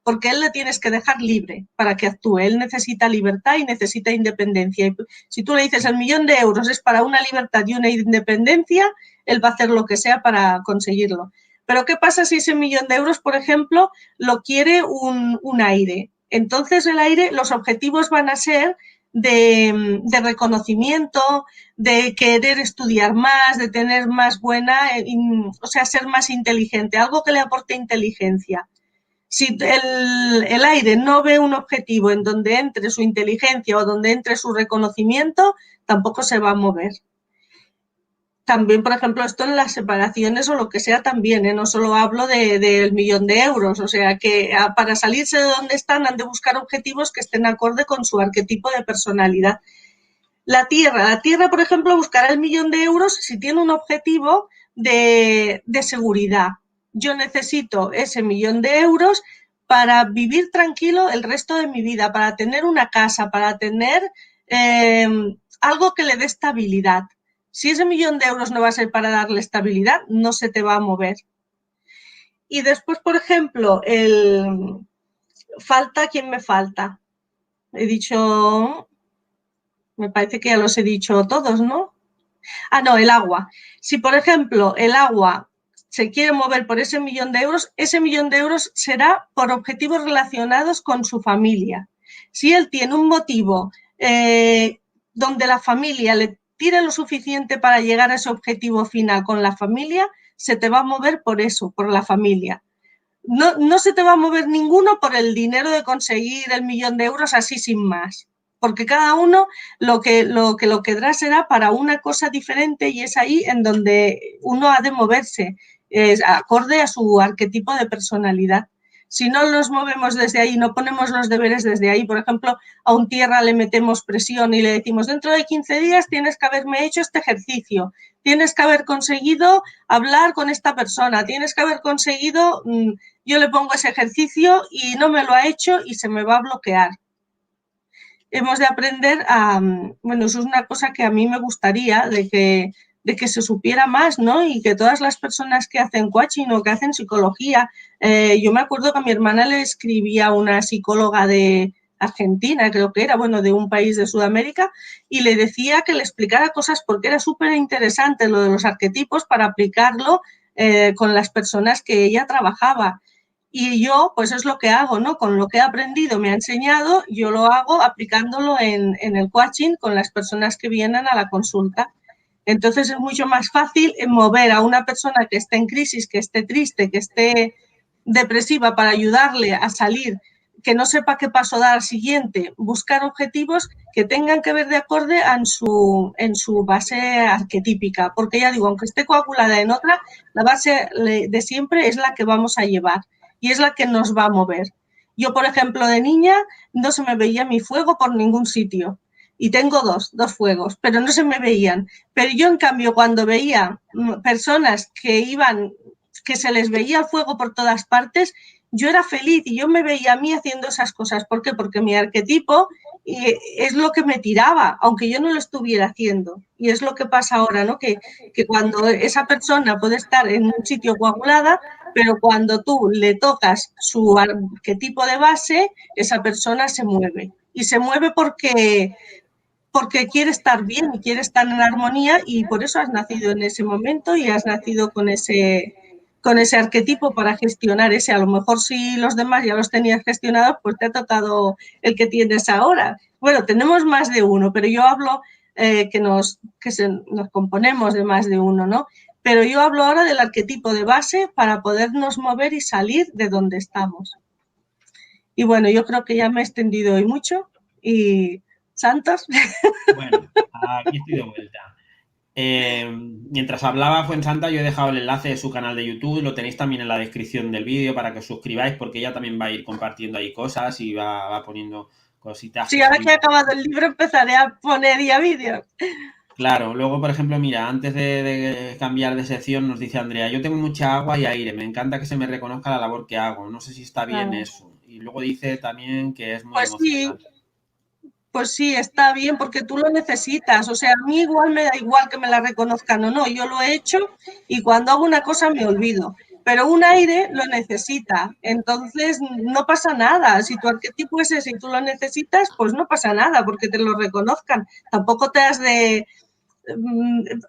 porque él le tienes que dejar libre para que actúe. Él necesita libertad y necesita independencia. Y si tú le dices el 1 millón de euros es para una libertad y una independencia, él va a hacer lo que sea para conseguirlo. Pero ¿qué pasa si ese 1 millón de euros, por ejemplo, lo quiere un aire? Entonces el aire, los objetivos van a ser de reconocimiento, de querer estudiar más, de tener más buena, o sea, ser más inteligente, algo que le aporte inteligencia. Si el aire no ve un objetivo en donde entre su inteligencia o donde entre su reconocimiento, tampoco se va a mover. También, por ejemplo, esto en las separaciones o lo que sea también, no solo hablo del millón de euros, o sea que para salirse de donde están han de buscar objetivos que estén acorde con su arquetipo de personalidad. La Tierra, por ejemplo, buscará el millón de euros si tiene un objetivo de seguridad. Yo necesito ese millón de euros para vivir tranquilo el resto de mi vida, para tener una casa, para tener algo que le dé estabilidad. Si ese millón de euros no va a ser para darle estabilidad, no se te va a mover. Y después, por ejemplo, falta, ¿quién me falta? He dicho, me parece que ya los he dicho todos, ¿no? Ah, no, el agua. Si, por ejemplo, el agua se quiere mover por ese millón de euros será por objetivos relacionados con su familia. Si él tiene un motivo donde la familia le tire lo suficiente para llegar a ese objetivo final con la familia, se te va a mover por eso, por la familia. No se te va a mover ninguno por el dinero de conseguir el millón de euros así sin más, porque cada uno lo que querrá será para una cosa diferente y es ahí en donde uno ha de moverse, acorde a su arquetipo de personalidad. Si no nos movemos desde ahí, no ponemos los deberes desde ahí, por ejemplo, a un tierra le metemos presión y le decimos dentro de 15 días tienes que haberme hecho este ejercicio, tienes que haber conseguido hablar con esta persona, tienes que haber conseguido, yo le pongo ese ejercicio y no me lo ha hecho y se me va a bloquear. Hemos de aprender a, bueno, eso es una cosa que a mí me gustaría, de que se supiera más, ¿no? Y que todas las personas que hacen coaching o que hacen psicología, yo me acuerdo que a mi hermana le escribía a una psicóloga de Argentina, creo que era, bueno, de un país de Sudamérica, y le decía que le explicara cosas porque era súper interesante lo de los arquetipos para aplicarlo con las personas que ella trabajaba. Y yo, pues es lo que hago, ¿no? Con lo que he aprendido, me ha enseñado, yo lo hago aplicándolo en el coaching con las personas que vienen a la consulta. Entonces es mucho más fácil mover a una persona que esté en crisis, que esté triste, que esté depresiva para ayudarle a salir, que no sepa qué paso dar al siguiente, buscar objetivos que tengan que ver de acorde en su base arquetípica, porque ya digo, aunque esté coagulada en otra, la base de siempre es la que vamos a llevar y es la que nos va a mover. Yo, por ejemplo, de niña no se me veía mi fuego por ningún sitio. Y tengo dos fuegos, pero no se me veían. Pero yo, en cambio, cuando veía personas que se les veía el fuego por todas partes, yo era feliz y yo me veía a mí haciendo esas cosas. ¿Por qué? Porque mi arquetipo es lo que me tiraba, aunque yo no lo estuviera haciendo. Y es lo que pasa ahora, ¿no? Que cuando esa persona puede estar en un sitio coagulada, pero cuando tú le tocas su arquetipo de base, esa persona se mueve. Y se mueve porque quiere estar bien y quiere estar en armonía y por eso has nacido en ese momento y has nacido con ese arquetipo para gestionar ese. A lo mejor si los demás ya los tenías gestionados, pues te ha tocado el que tienes ahora. Bueno, tenemos más de uno, pero yo hablo que nos componemos de más de uno, ¿no? Pero yo hablo ahora del arquetipo de base para podernos mover y salir de donde estamos. Y bueno, yo creo que ya me he extendido hoy mucho y Santos. Bueno, aquí estoy de vuelta. Mientras hablaba Fuensanta, yo he dejado el enlace de su canal de YouTube, lo tenéis también en la descripción del vídeo para que os suscribáis, porque ella también va a ir compartiendo ahí cosas y va poniendo cositas. Sí, ahora que he acabado el libro empezaré a poner ya vídeos. Claro, luego, por ejemplo, mira, antes de cambiar de sección, nos dice Andrea, yo tengo mucha agua y aire, me encanta que se me reconozca la labor que hago, no sé si está bien eso. Y luego dice también que es muy emocional. Pues sí, está bien, porque tú lo necesitas. O sea, a mí igual me da igual que me la reconozcan o no. Yo lo he hecho y cuando hago una cosa me olvido. Pero un aire lo necesita. Entonces, no pasa nada. Si tu arquetipo es ese y tú lo necesitas, pues no pasa nada porque te lo reconozcan. Tampoco te has de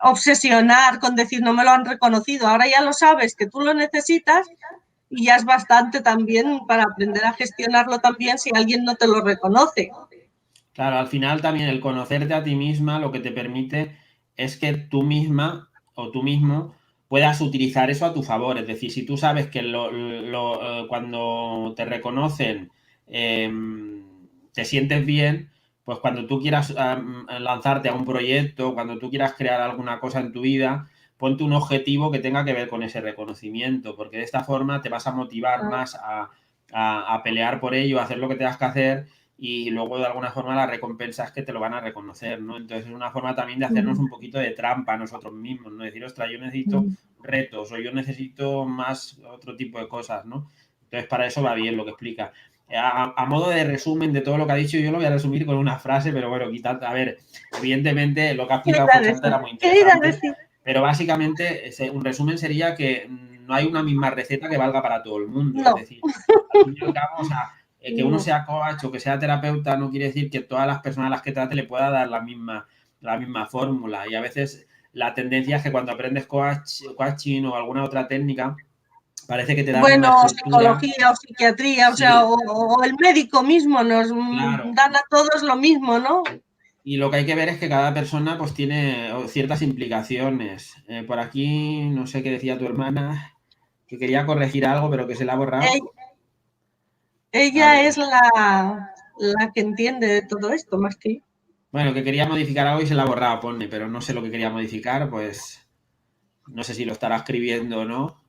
obsesionar con decir no me lo han reconocido. Ahora ya lo sabes que tú lo necesitas y ya es bastante también para aprender a gestionarlo también si alguien no te lo reconoce. Claro, al final también el conocerte a ti misma lo que te permite es que tú misma o tú mismo puedas utilizar eso a tu favor. Es decir, si tú sabes que cuando te reconocen eh, te sientes bien, pues cuando tú quieras lanzarte a un proyecto, cuando tú quieras crear alguna cosa en tu vida, ponte un objetivo que tenga que ver con ese reconocimiento, porque de esta forma te vas a motivar más a pelear por ello, a hacer lo que tengas que hacer y luego de alguna forma la recompensa es que te lo van a reconocer, ¿no? Entonces es una forma también de hacernos un poquito de trampa a nosotros mismos, ¿no? Decir, ostras, yo necesito retos o yo necesito más otro tipo de cosas, ¿no? Entonces para eso va bien lo que explica. A modo de resumen de todo lo que ha dicho, yo lo voy a resumir con una frase, pero bueno, quitad, a ver, evidentemente lo que ha explicado Jochanta era muy interesante, pero básicamente un resumen sería que no hay una misma receta que valga para todo el mundo, No. es decir, al fin y al cabo, o sea, que uno sea coach o que sea terapeuta no quiere decir que todas las personas a las que trate le pueda dar la misma fórmula. Y a veces la tendencia es que cuando aprendes coaching o alguna otra técnica, parece que te dan una Bueno, estructura. psicología o psiquiatría, o sea, Sí, o el médico mismo nos claro. dan a todos lo mismo, ¿no? Y lo que hay que ver es que cada persona pues tiene ciertas implicaciones. Por aquí, no sé qué decía tu hermana, que quería corregir algo, pero que se le ha borrado. A Ella ver. es la que entiende de todo esto, más que yo. Bueno, que quería modificar algo y se le ha borrado, pone, pero no sé lo que quería modificar, pues no sé si lo estará escribiendo o no.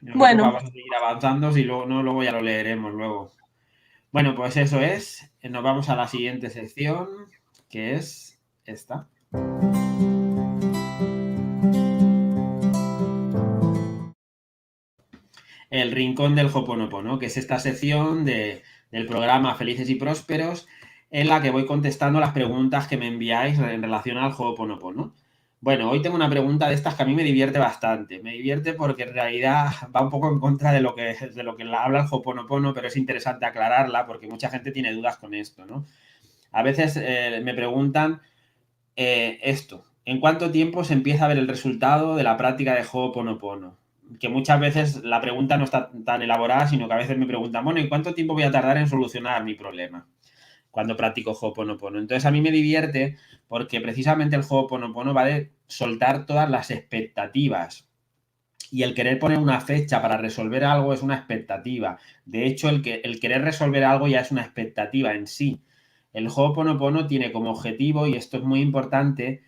Nosotros Bueno, vamos a seguir avanzando, si luego no, luego ya lo leeremos luego. Bueno, pues eso es. Nos vamos a la siguiente sección, que es esta. El rincón del Hoponopono, que es esta sección del programa Felices y Prósperos, en la que voy contestando las preguntas que me enviáis en relación al Hoponopono. Bueno, hoy tengo una pregunta de estas que a mí me divierte bastante. Me divierte porque en realidad va un poco en contra de lo que habla el Hoponopono, pero es interesante aclararla porque mucha gente tiene dudas con esto, ¿no? A veces me preguntan esto, ¿en cuánto tiempo se empieza a ver el resultado de la práctica de Ho'oponopono? Que muchas veces la pregunta no está tan elaborada, sino que a veces me preguntan, bueno, ¿y cuánto tiempo voy a tardar en solucionar mi problema cuando practico Ho'oponopono? Entonces a mí me divierte porque precisamente el Ho'oponopono va de soltar todas las expectativas. Y el querer poner una fecha para resolver algo es una expectativa. De hecho, el querer resolver algo ya es una expectativa en sí. El Ho'oponopono tiene como objetivo, y esto es muy importante,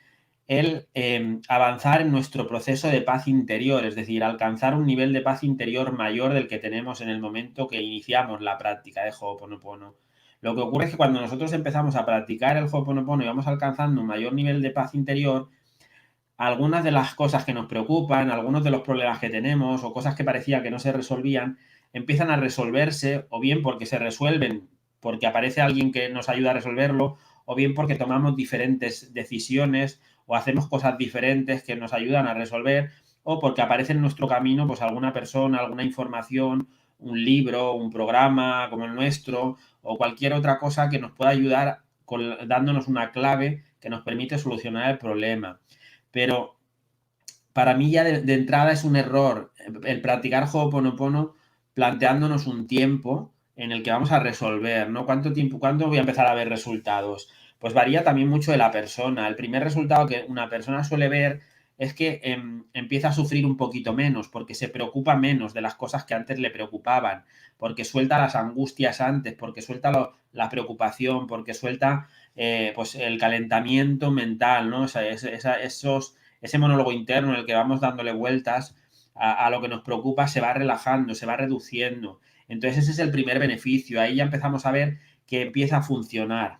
el avanzar en nuestro proceso de paz interior, es decir, alcanzar un nivel de paz interior mayor del que tenemos en el momento que iniciamos la práctica de Ho'oponopono. Lo que ocurre es que cuando nosotros empezamos a practicar el Ho'oponopono y vamos alcanzando un mayor nivel de paz interior, algunas de las cosas que nos preocupan, algunos de los problemas que tenemos o cosas que parecía que no se resolvían, empiezan a resolverse o bien porque se resuelven porque aparece alguien que nos ayuda a resolverlo o bien porque tomamos diferentes decisiones o hacemos cosas diferentes que nos ayudan a resolver o porque aparece en nuestro camino pues alguna persona, alguna información, un libro, un programa como el nuestro o cualquier otra cosa que nos pueda ayudar dándonos una clave que nos permite solucionar el problema. Pero para mí ya de entrada es un error el practicar Ho'oponopono planteándonos un tiempo en el que vamos a resolver, ¿no? ¿Cuánto voy a empezar a ver resultados? Pues varía también mucho de la persona. El primer resultado que una persona suele ver es que empieza a sufrir un poquito menos, porque se preocupa menos de las cosas que antes le preocupaban, porque suelta las angustias antes, porque suelta la preocupación, porque suelta pues el calentamiento mental, ¿no? O sea, ese monólogo interno en el que vamos dándole vueltas a lo que nos preocupa se va relajando, se va reduciendo. Entonces ese es el primer beneficio. Ahí ya empezamos a ver que empieza a funcionar.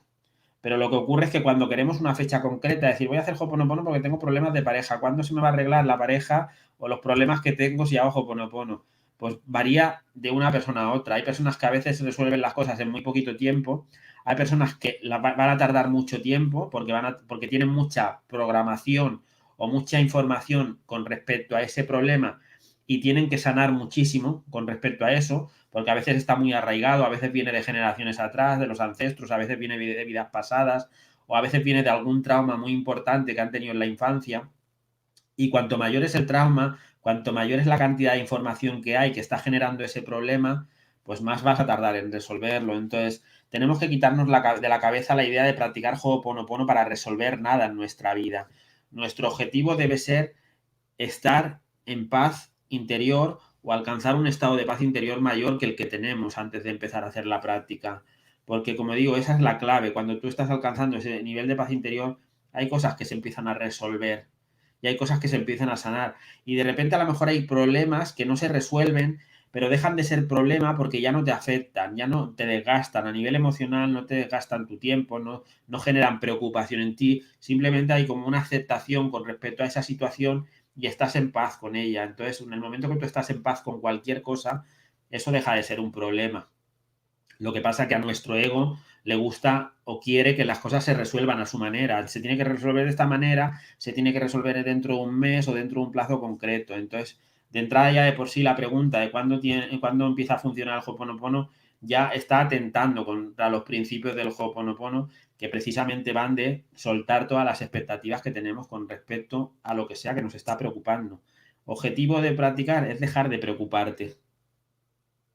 Pero lo que ocurre es que cuando queremos una fecha concreta, decir, voy a hacer Ho'oponopono porque tengo problemas de pareja, ¿cuándo se me va a arreglar la pareja o los problemas que tengo si hago Ho'oponopono? Pues varía de una persona a otra. Hay personas que a veces resuelven las cosas en muy poquito tiempo. Hay personas que van a tardar mucho tiempo porque tienen mucha programación o mucha información con respecto a ese problema y tienen que sanar muchísimo con respecto a eso, porque a veces está muy arraigado, a veces viene de generaciones atrás, de los ancestros, a veces viene de vidas pasadas, o a veces viene de algún trauma muy importante que han tenido en la infancia. Y cuanto mayor es el trauma, cuanto mayor es la cantidad de información que hay que está generando ese problema, pues más vas a tardar en resolverlo. Entonces, tenemos que quitarnos de la cabeza la idea de practicar Ho'oponopono para resolver nada en nuestra vida. Nuestro objetivo debe ser estar en paz interior o alcanzar un estado de paz interior mayor que el que tenemos antes de empezar a hacer la práctica. Porque, como digo, esa es la clave. Cuando tú estás alcanzando ese nivel de paz interior, hay cosas que se empiezan a resolver y hay cosas que se empiezan a sanar. Y de repente a lo mejor hay problemas que no se resuelven, pero dejan de ser problema porque ya no te afectan, ya no te desgastan a nivel emocional, no te desgastan tu tiempo, no generan preocupación en ti. Simplemente hay como una aceptación con respecto a esa situación y estás en paz con ella. Entonces, en el momento que tú estás en paz con cualquier cosa, eso deja de ser un problema. Lo que pasa es que a nuestro ego le gusta o quiere que las cosas se resuelvan a su manera. Se tiene que resolver de esta manera, se tiene que resolver dentro de un mes o dentro de un plazo concreto. Entonces, de entrada ya de por sí la pregunta de cuándo empieza a funcionar el Ho'oponopono ya está atentando contra los principios del Ho'oponopono, que precisamente van de soltar todas las expectativas que tenemos con respecto a lo que sea que nos está preocupando. Objetivo de practicar es dejar de preocuparte.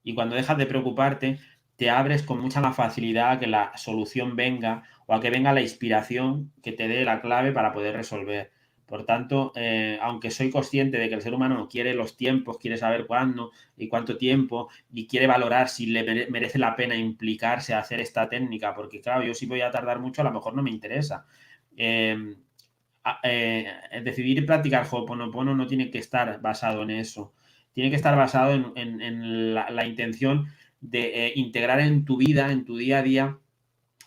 Y cuando dejas de preocuparte, te abres con mucha más facilidad a que la solución venga o a que venga la inspiración que te dé la clave para poder resolver. Por tanto, aunque soy consciente de que el ser humano quiere los tiempos, quiere saber cuándo y cuánto tiempo y quiere valorar si le merece la pena implicarse a hacer esta técnica, porque claro, yo si voy a tardar mucho, a lo mejor no me interesa. Decidir practicar Ho'oponopono no tiene que estar basado en eso. Tiene que estar basado en la intención de integrar en tu vida, en tu día a día,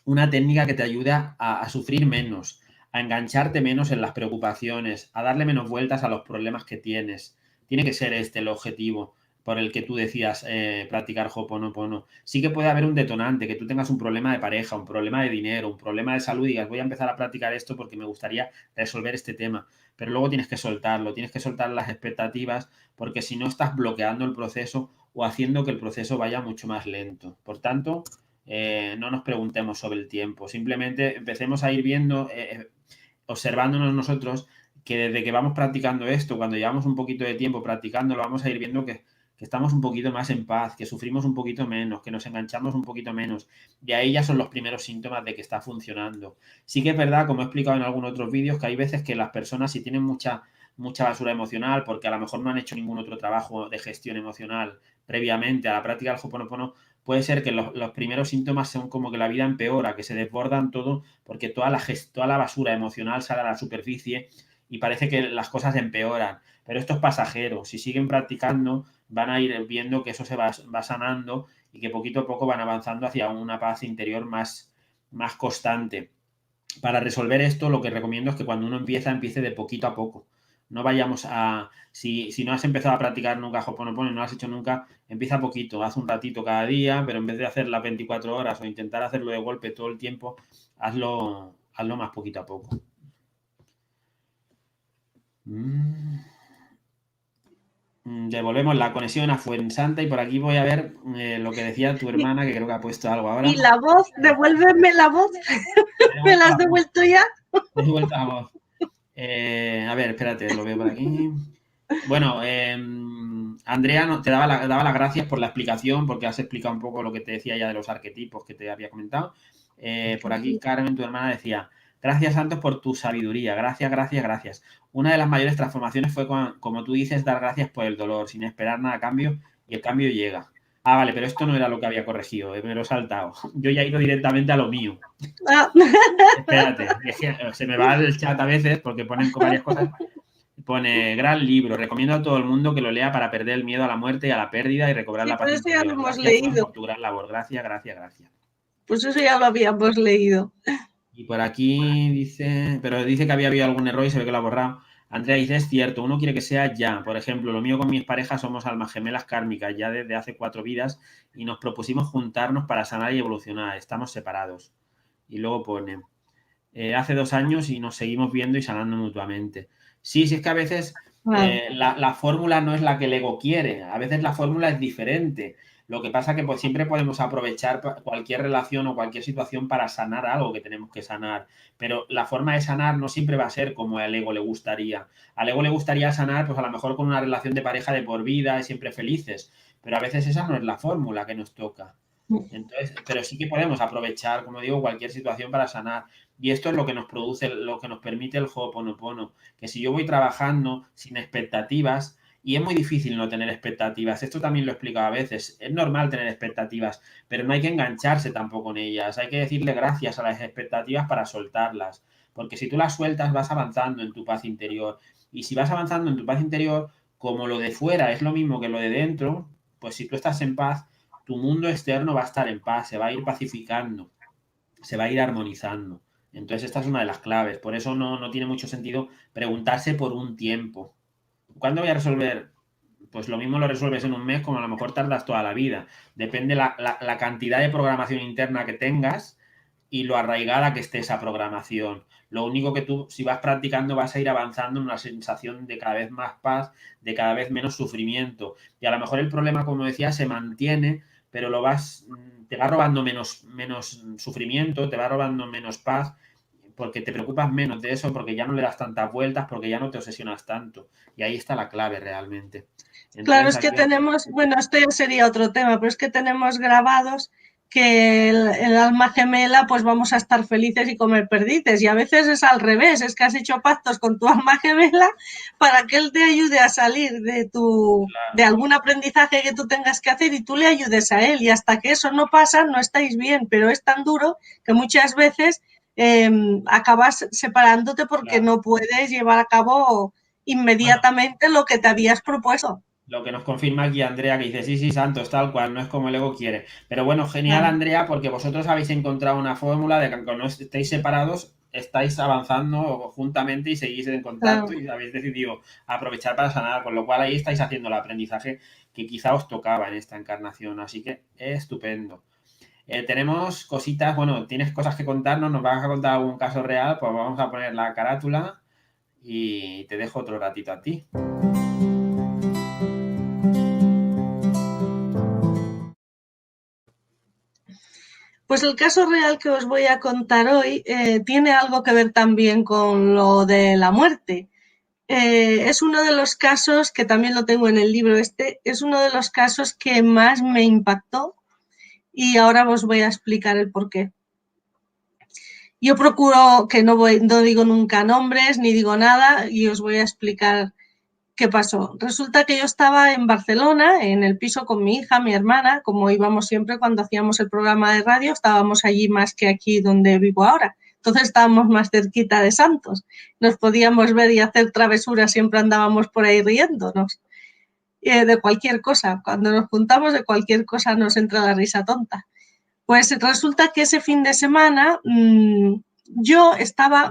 una técnica que te ayude a sufrir menos, a engancharte menos en las preocupaciones, a darle menos vueltas a los problemas que tienes. Tiene que ser este el objetivo por el que tú decidas practicar Ho'oponopono. Sí que puede haber un detonante, que tú tengas un problema de pareja, un problema de dinero, un problema de salud y digas, voy a empezar a practicar esto porque me gustaría resolver este tema. Pero luego tienes que soltarlo, tienes que soltar las expectativas porque si no estás bloqueando el proceso o haciendo que el proceso vaya mucho más lento. Por tanto, no nos preguntemos sobre el tiempo, simplemente empecemos a ir viendo, observándonos nosotros, que desde que vamos practicando esto, cuando llevamos un poquito de tiempo practicándolo, vamos a ir viendo que estamos un poquito más en paz, que sufrimos un poquito menos, que nos enganchamos un poquito menos. Y ahí ya son los primeros síntomas de que está funcionando. Sí que es verdad, como he explicado en algunos otros vídeos, que hay veces que las personas, si tienen mucha basura emocional, porque a lo mejor no han hecho ningún otro trabajo de gestión emocional previamente a la práctica del Ho'oponopono, puede ser que los primeros síntomas son como que la vida empeora, que se desbordan todo, porque toda la basura emocional sale a la superficie y parece que las cosas empeoran. Pero esto es pasajero. Si siguen practicando, van a ir viendo que eso se va sanando y que poquito a poco van avanzando hacia una paz interior más constante. Para resolver esto, lo que recomiendo es que cuando uno empiece de poquito a poco. No vayamos a... Si no has empezado a practicar nunca Ho'oponopono y no lo has hecho nunca, empieza poquito, haz un ratito cada día, pero en vez de hacer las 24 horas o intentar hacerlo de golpe todo el tiempo, hazlo más poquito a poco. Devolvemos la conexión a Fuensanta y por aquí voy a ver lo que decía tu hermana, que creo que ha puesto algo ahora. Y la voz, devuélveme la voz. ¿Me la has devuelto ya? He devuelto la voz. A ver, espérate, lo veo por aquí. Bueno, Andrea te daba las gracias por la explicación, porque has explicado un poco lo que te decía ya de los arquetipos que te había comentado. Por aquí, Carmen, tu hermana, decía, gracias, Santos, por tu sabiduría. Gracias, gracias, gracias. Una de las mayores transformaciones fue, como tú dices, dar gracias por el dolor, sin esperar nada a cambio, y el cambio llega. Ah, vale, pero esto no era lo que había corregido, me lo he saltado. Yo ya he ido directamente a lo mío. Ah. Espérate, se me va el chat a veces porque ponen varias cosas. Pone, gran libro, recomiendo a todo el mundo que lo lea para perder el miedo a la muerte y a la pérdida y recobrar la paz interior. Ya lo hemos Gracias, Juan, leído. por tu gran labor. Gracias, gracias, gracias. Pues eso ya lo habíamos leído. Y por aquí dice, pero dice que había habido algún error y se ve que lo ha borrado. Andrea dice, es cierto, uno quiere que sea ya. Por ejemplo, lo mío con mis parejas somos almas gemelas kármicas ya desde hace 4 vidas y nos propusimos juntarnos para sanar y evolucionar. Estamos separados. Y luego pone, hace 2 años y nos seguimos viendo y sanando mutuamente. Sí, sí, es que a veces La fórmula no es la que el ego quiere. A veces la fórmula es diferente. Lo que pasa es que pues, siempre podemos aprovechar cualquier relación o cualquier situación para sanar algo que tenemos que sanar. Pero la forma de sanar no siempre va a ser como al ego le gustaría. Al ego le gustaría sanar, pues a lo mejor con una relación de pareja de por vida y siempre felices. Pero a veces esa no es la fórmula que nos toca. Entonces, pero sí que podemos aprovechar, como digo, cualquier situación para sanar. Y esto es lo que nos produce, lo que nos permite el Ho'oponopono. Que si yo voy trabajando sin expectativas, y es muy difícil no tener expectativas, esto también lo he explicado a veces, es normal tener expectativas, pero no hay que engancharse tampoco en ellas, hay que decirle gracias a las expectativas para soltarlas, porque si tú las sueltas vas avanzando en tu paz interior, y si vas avanzando en tu paz interior, como lo de fuera es lo mismo que lo de dentro, pues si tú estás en paz, tu mundo externo va a estar en paz, se va a ir pacificando, se va a ir armonizando. Entonces esta es una de las claves. Por eso no tiene mucho sentido preguntarse por un tiempo. ¿Cuándo voy a resolver? Pues lo mismo lo resuelves en un mes como a lo mejor tardas toda la vida. Depende la cantidad de programación interna que tengas y lo arraigada que esté esa programación. Lo único que tú, si vas practicando, vas a ir avanzando en una sensación de cada vez más paz, de cada vez menos sufrimiento. Y a lo mejor el problema, como decía, se mantiene, pero te va robando menos sufrimiento, te va robando menos paz, porque te preocupas menos de eso, porque ya no le das tantas vueltas, porque ya no te obsesionas tanto. Y ahí está la clave realmente. Claro, Entonces, es que tenemos, bueno, esto ya sería otro tema, pero es que tenemos grabados que el alma gemela, pues vamos a estar felices y comer perdices. Y a veces es al revés, es que has hecho pactos con tu alma gemela para que él te ayude a salir de algún aprendizaje que tú tengas que hacer y tú le ayudes a él. Y hasta que eso no pasa, no estáis bien, pero es tan duro que muchas veces acabas separándote porque no puedes llevar a cabo bueno, inmediatamente lo que te habías propuesto. lo que nos confirma aquí Andrea, que dice, sí, sí, Santos, tal cual, no es como el ego quiere. Pero bueno, genial, Claro, Andrea, porque vosotros habéis encontrado una fórmula de que aunque no estéis separados, estáis avanzando juntamente y seguís en contacto claro. y habéis decidido aprovechar para sanar, con lo cual ahí estáis haciendo el aprendizaje que quizá os tocaba en esta encarnación. Así que estupendo. Tenemos cositas, bueno, tienes cosas que contarnos, nos vas a contar algún caso real, pues vamos a poner la carátula y te dejo otro ratito a ti. Pues el caso real que os voy a contar hoy tiene algo que ver también con lo de la muerte. Es uno de los casos, que también lo tengo en el libro este, es uno de los casos que más me impactó y ahora os voy a explicar el por qué. Yo procuro que no digo nunca nombres ni digo nada y os voy a explicar qué pasó. Resulta que yo estaba en Barcelona, en el piso con mi hija, mi hermana, como íbamos siempre cuando hacíamos el programa de radio, estábamos allí más que aquí donde vivo ahora. Entonces estábamos más cerquita de Santos. Nos podíamos ver y hacer travesuras, siempre andábamos por ahí riéndonos de cualquier cosa. Cuando nos juntamos de cualquier cosa nos entra la risa tonta. Pues resulta que ese fin de semana yo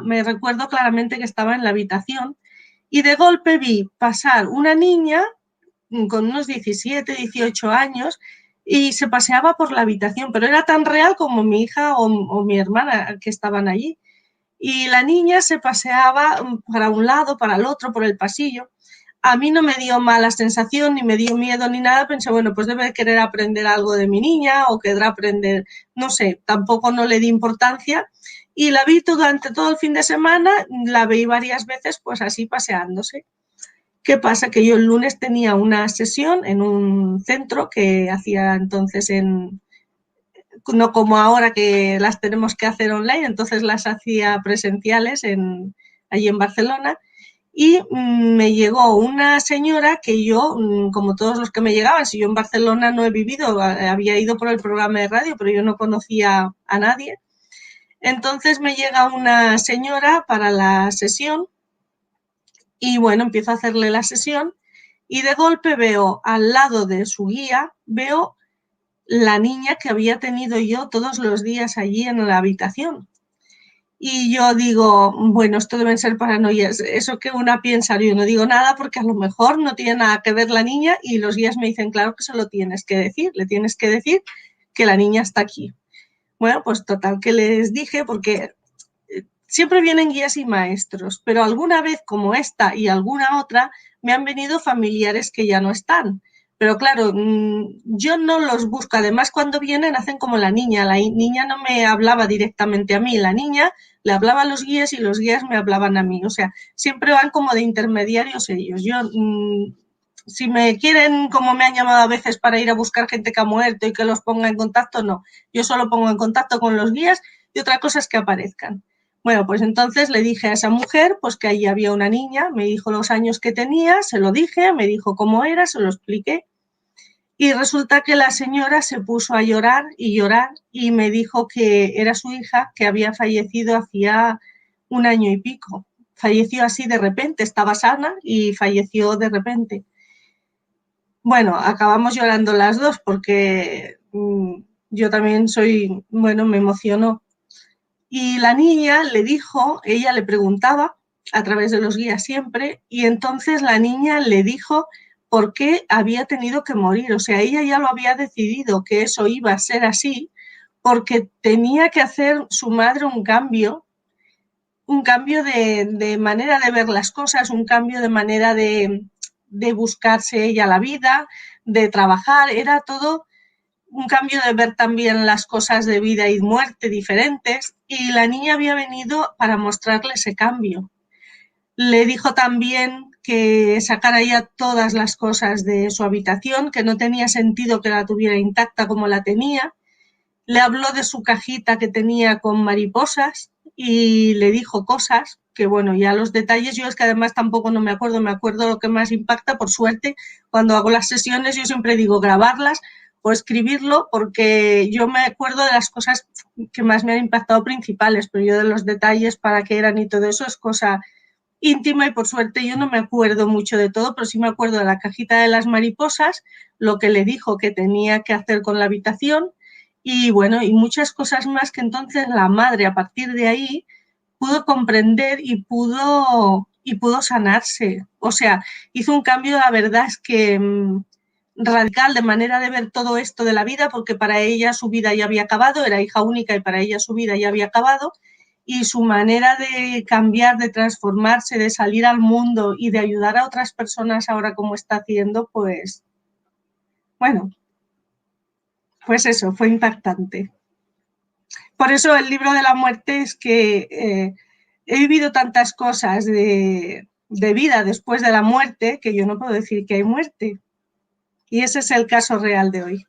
me recuerdo claramente que estaba en la habitación y de golpe vi pasar una niña con unos 17, 18 años y se paseaba por la habitación, pero era tan real como mi hija o mi hermana que estaban allí. Y la niña se paseaba para un lado, para el otro, por el pasillo. A mí no me dio mala sensación, ni me dio miedo, ni nada. Pensé, bueno, pues debe querer aprender algo de mi niña o querrá aprender, no sé, tampoco no le di importancia. Y la vi durante todo el fin de semana, la vi varias veces, pues así paseándose. ¿Qué pasa? Que yo el lunes tenía una sesión en un centro que hacía entonces no como ahora que las tenemos que hacer online, entonces las hacía presenciales allí en Barcelona. Y me llegó una señora que yo, como todos los que me llegaban, si yo en Barcelona no he vivido, había ido por el programa de radio, pero yo no conocía a nadie. Entonces me llega una señora para la sesión y bueno, empiezo a hacerle la sesión y de golpe veo al lado de su guía, veo la niña que había tenido yo todos los días allí en la habitación. Y yo digo, bueno, esto deben ser paranoias. Eso que una piensa, yo no digo nada porque a lo mejor no tiene nada que ver la niña y los guías me dicen, claro que se lo tienes que decir, le tienes que decir que la niña está aquí. Bueno, pues total que les dije porque siempre vienen guías y maestros, pero alguna vez como esta y alguna otra me han venido familiares que ya no están. Pero claro, yo no los busco. Además, cuando vienen hacen como la niña. La niña no me hablaba directamente a mí. La niña le hablaba a los guías y los guías me hablaban a mí. O sea, siempre van como de intermediarios ellos. Yo, si me quieren, como me han llamado a veces, para ir a buscar gente que ha muerto y que los ponga en contacto, no. Yo solo pongo en contacto con los guías y otra cosa es que aparezcan. Bueno, pues entonces le dije a esa mujer pues que allí había una niña, me dijo los años que tenía, se lo dije, me dijo cómo era, se lo expliqué y resulta que la señora se puso a llorar y me dijo que era su hija que había fallecido hacía 1 año y pico. Falleció así de repente, estaba sana y falleció de repente. Bueno, acabamos llorando las dos porque yo también soy, bueno, me emocionó. Y la niña le dijo, ella le preguntaba a través de los guías siempre, y entonces la niña le dijo por qué había tenido que morir. O sea, ella ya lo había decidido que eso iba a ser así, porque tenía que hacer su madre un cambio de manera de ver las cosas, un cambio de manera de buscarse ella la vida, de trabajar, era todo un cambio de ver también las cosas de vida y muerte diferentes y la niña había venido para mostrarle ese cambio. Le dijo también que sacara ya todas las cosas de su habitación, que no tenía sentido que la tuviera intacta como la tenía. Le habló de su cajita que tenía con mariposas y le dijo cosas que, bueno, ya los detalles, yo es que además tampoco no me acuerdo lo que más impacta, por suerte, cuando hago las sesiones yo siempre digo grabarlas o escribirlo porque yo me acuerdo de las cosas que más me han impactado principales, pero yo de los detalles para qué eran y todo eso es cosa íntima y por suerte yo no me acuerdo mucho de todo, pero sí me acuerdo de la cajita de las mariposas, lo que le dijo que tenía que hacer con la habitación y bueno, y muchas cosas más que entonces la madre a partir de ahí pudo comprender y pudo sanarse. O sea, hizo un cambio, la verdad es que radical de manera de ver todo esto de la vida, porque para ella su vida ya había acabado, era hija única y para ella su vida ya había acabado, y su manera de cambiar, de transformarse, de salir al mundo y de ayudar a otras personas ahora como está haciendo, pues, bueno, pues eso, fue impactante. Por eso el libro de la muerte es que he vivido tantas cosas de vida después de la muerte que yo no puedo decir que hay muerte. Y ese es el caso real de hoy.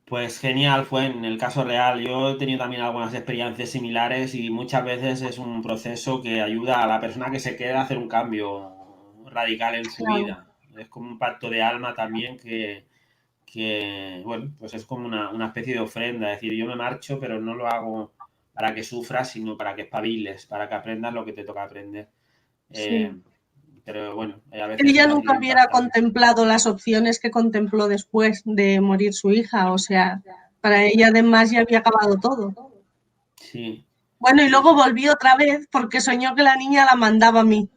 Pues genial, fue en el caso real. Yo he tenido también algunas experiencias similares y muchas veces es un proceso que ayuda a la persona que se queda a hacer un cambio radical en su Claro. vida. Es como un pacto de alma también bueno, pues es como una especie de ofrenda. Es decir, yo me marcho, pero no lo hago para que sufras, sino para que espabiles, para que aprendas lo que te toca aprender. Eh, Sí. pero bueno, a veces Ella es así nunca de hubiera impactante. contemplado las opciones que contempló después de morir su hija. O sea, para ella además ya había acabado todo. Sí, Bueno, y sí, luego sí. volví otra vez porque soñó que la niña la mandaba a mí.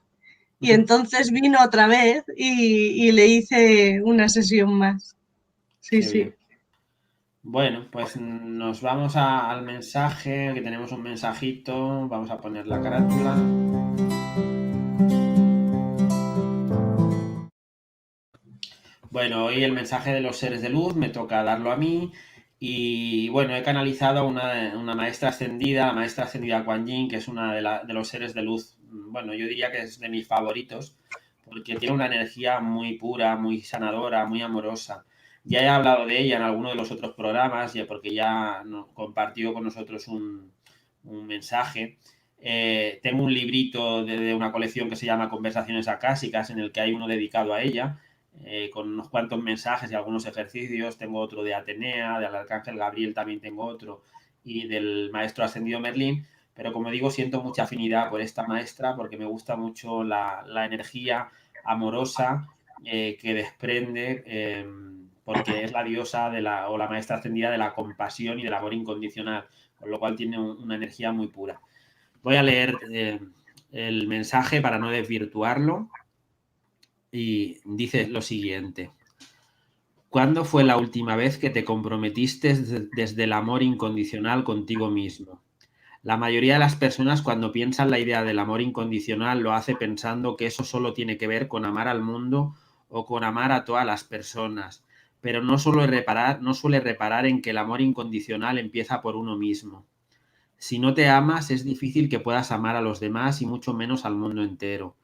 Y entonces vino otra vez y le hice una sesión más. Sí, Qué sí. bien. Bueno, pues nos vamos al mensaje, que tenemos un mensajito. Vamos a poner la carátula. Bueno, hoy el mensaje de los seres de luz me toca darlo a mí. Y bueno, he canalizado a una maestra ascendida, la maestra ascendida Kuan Yin, que es una de los seres de luz. Bueno, yo diría que es de mis favoritos, porque tiene una energía muy pura, muy sanadora, muy amorosa. Ya he hablado de ella en alguno de los otros programas, ya porque ya compartió con nosotros un mensaje. Tengo un librito de una colección que se llama Conversaciones Acásicas, en el que hay uno dedicado a ella, con unos cuantos mensajes y algunos ejercicios. Tengo otro de Atenea, del Arcángel Gabriel también tengo otro, y del Maestro Ascendido Merlín. Pero como digo, siento mucha afinidad por esta maestra porque me gusta mucho la energía amorosa que desprende, porque es la diosa o la maestra ascendida de la compasión y del amor incondicional, con lo cual tiene una energía muy pura. Voy a leer el mensaje para no desvirtuarlo y dice lo siguiente. ¿Cuándo fue la última vez que te comprometiste desde el amor incondicional contigo mismo? La mayoría de las personas cuando piensan la idea del amor incondicional lo hace pensando que eso solo tiene que ver con amar al mundo o con amar a todas las personas, pero no suele reparar en que el amor incondicional empieza por uno mismo. Si no te amas, es difícil que puedas amar a los demás y mucho menos al mundo entero.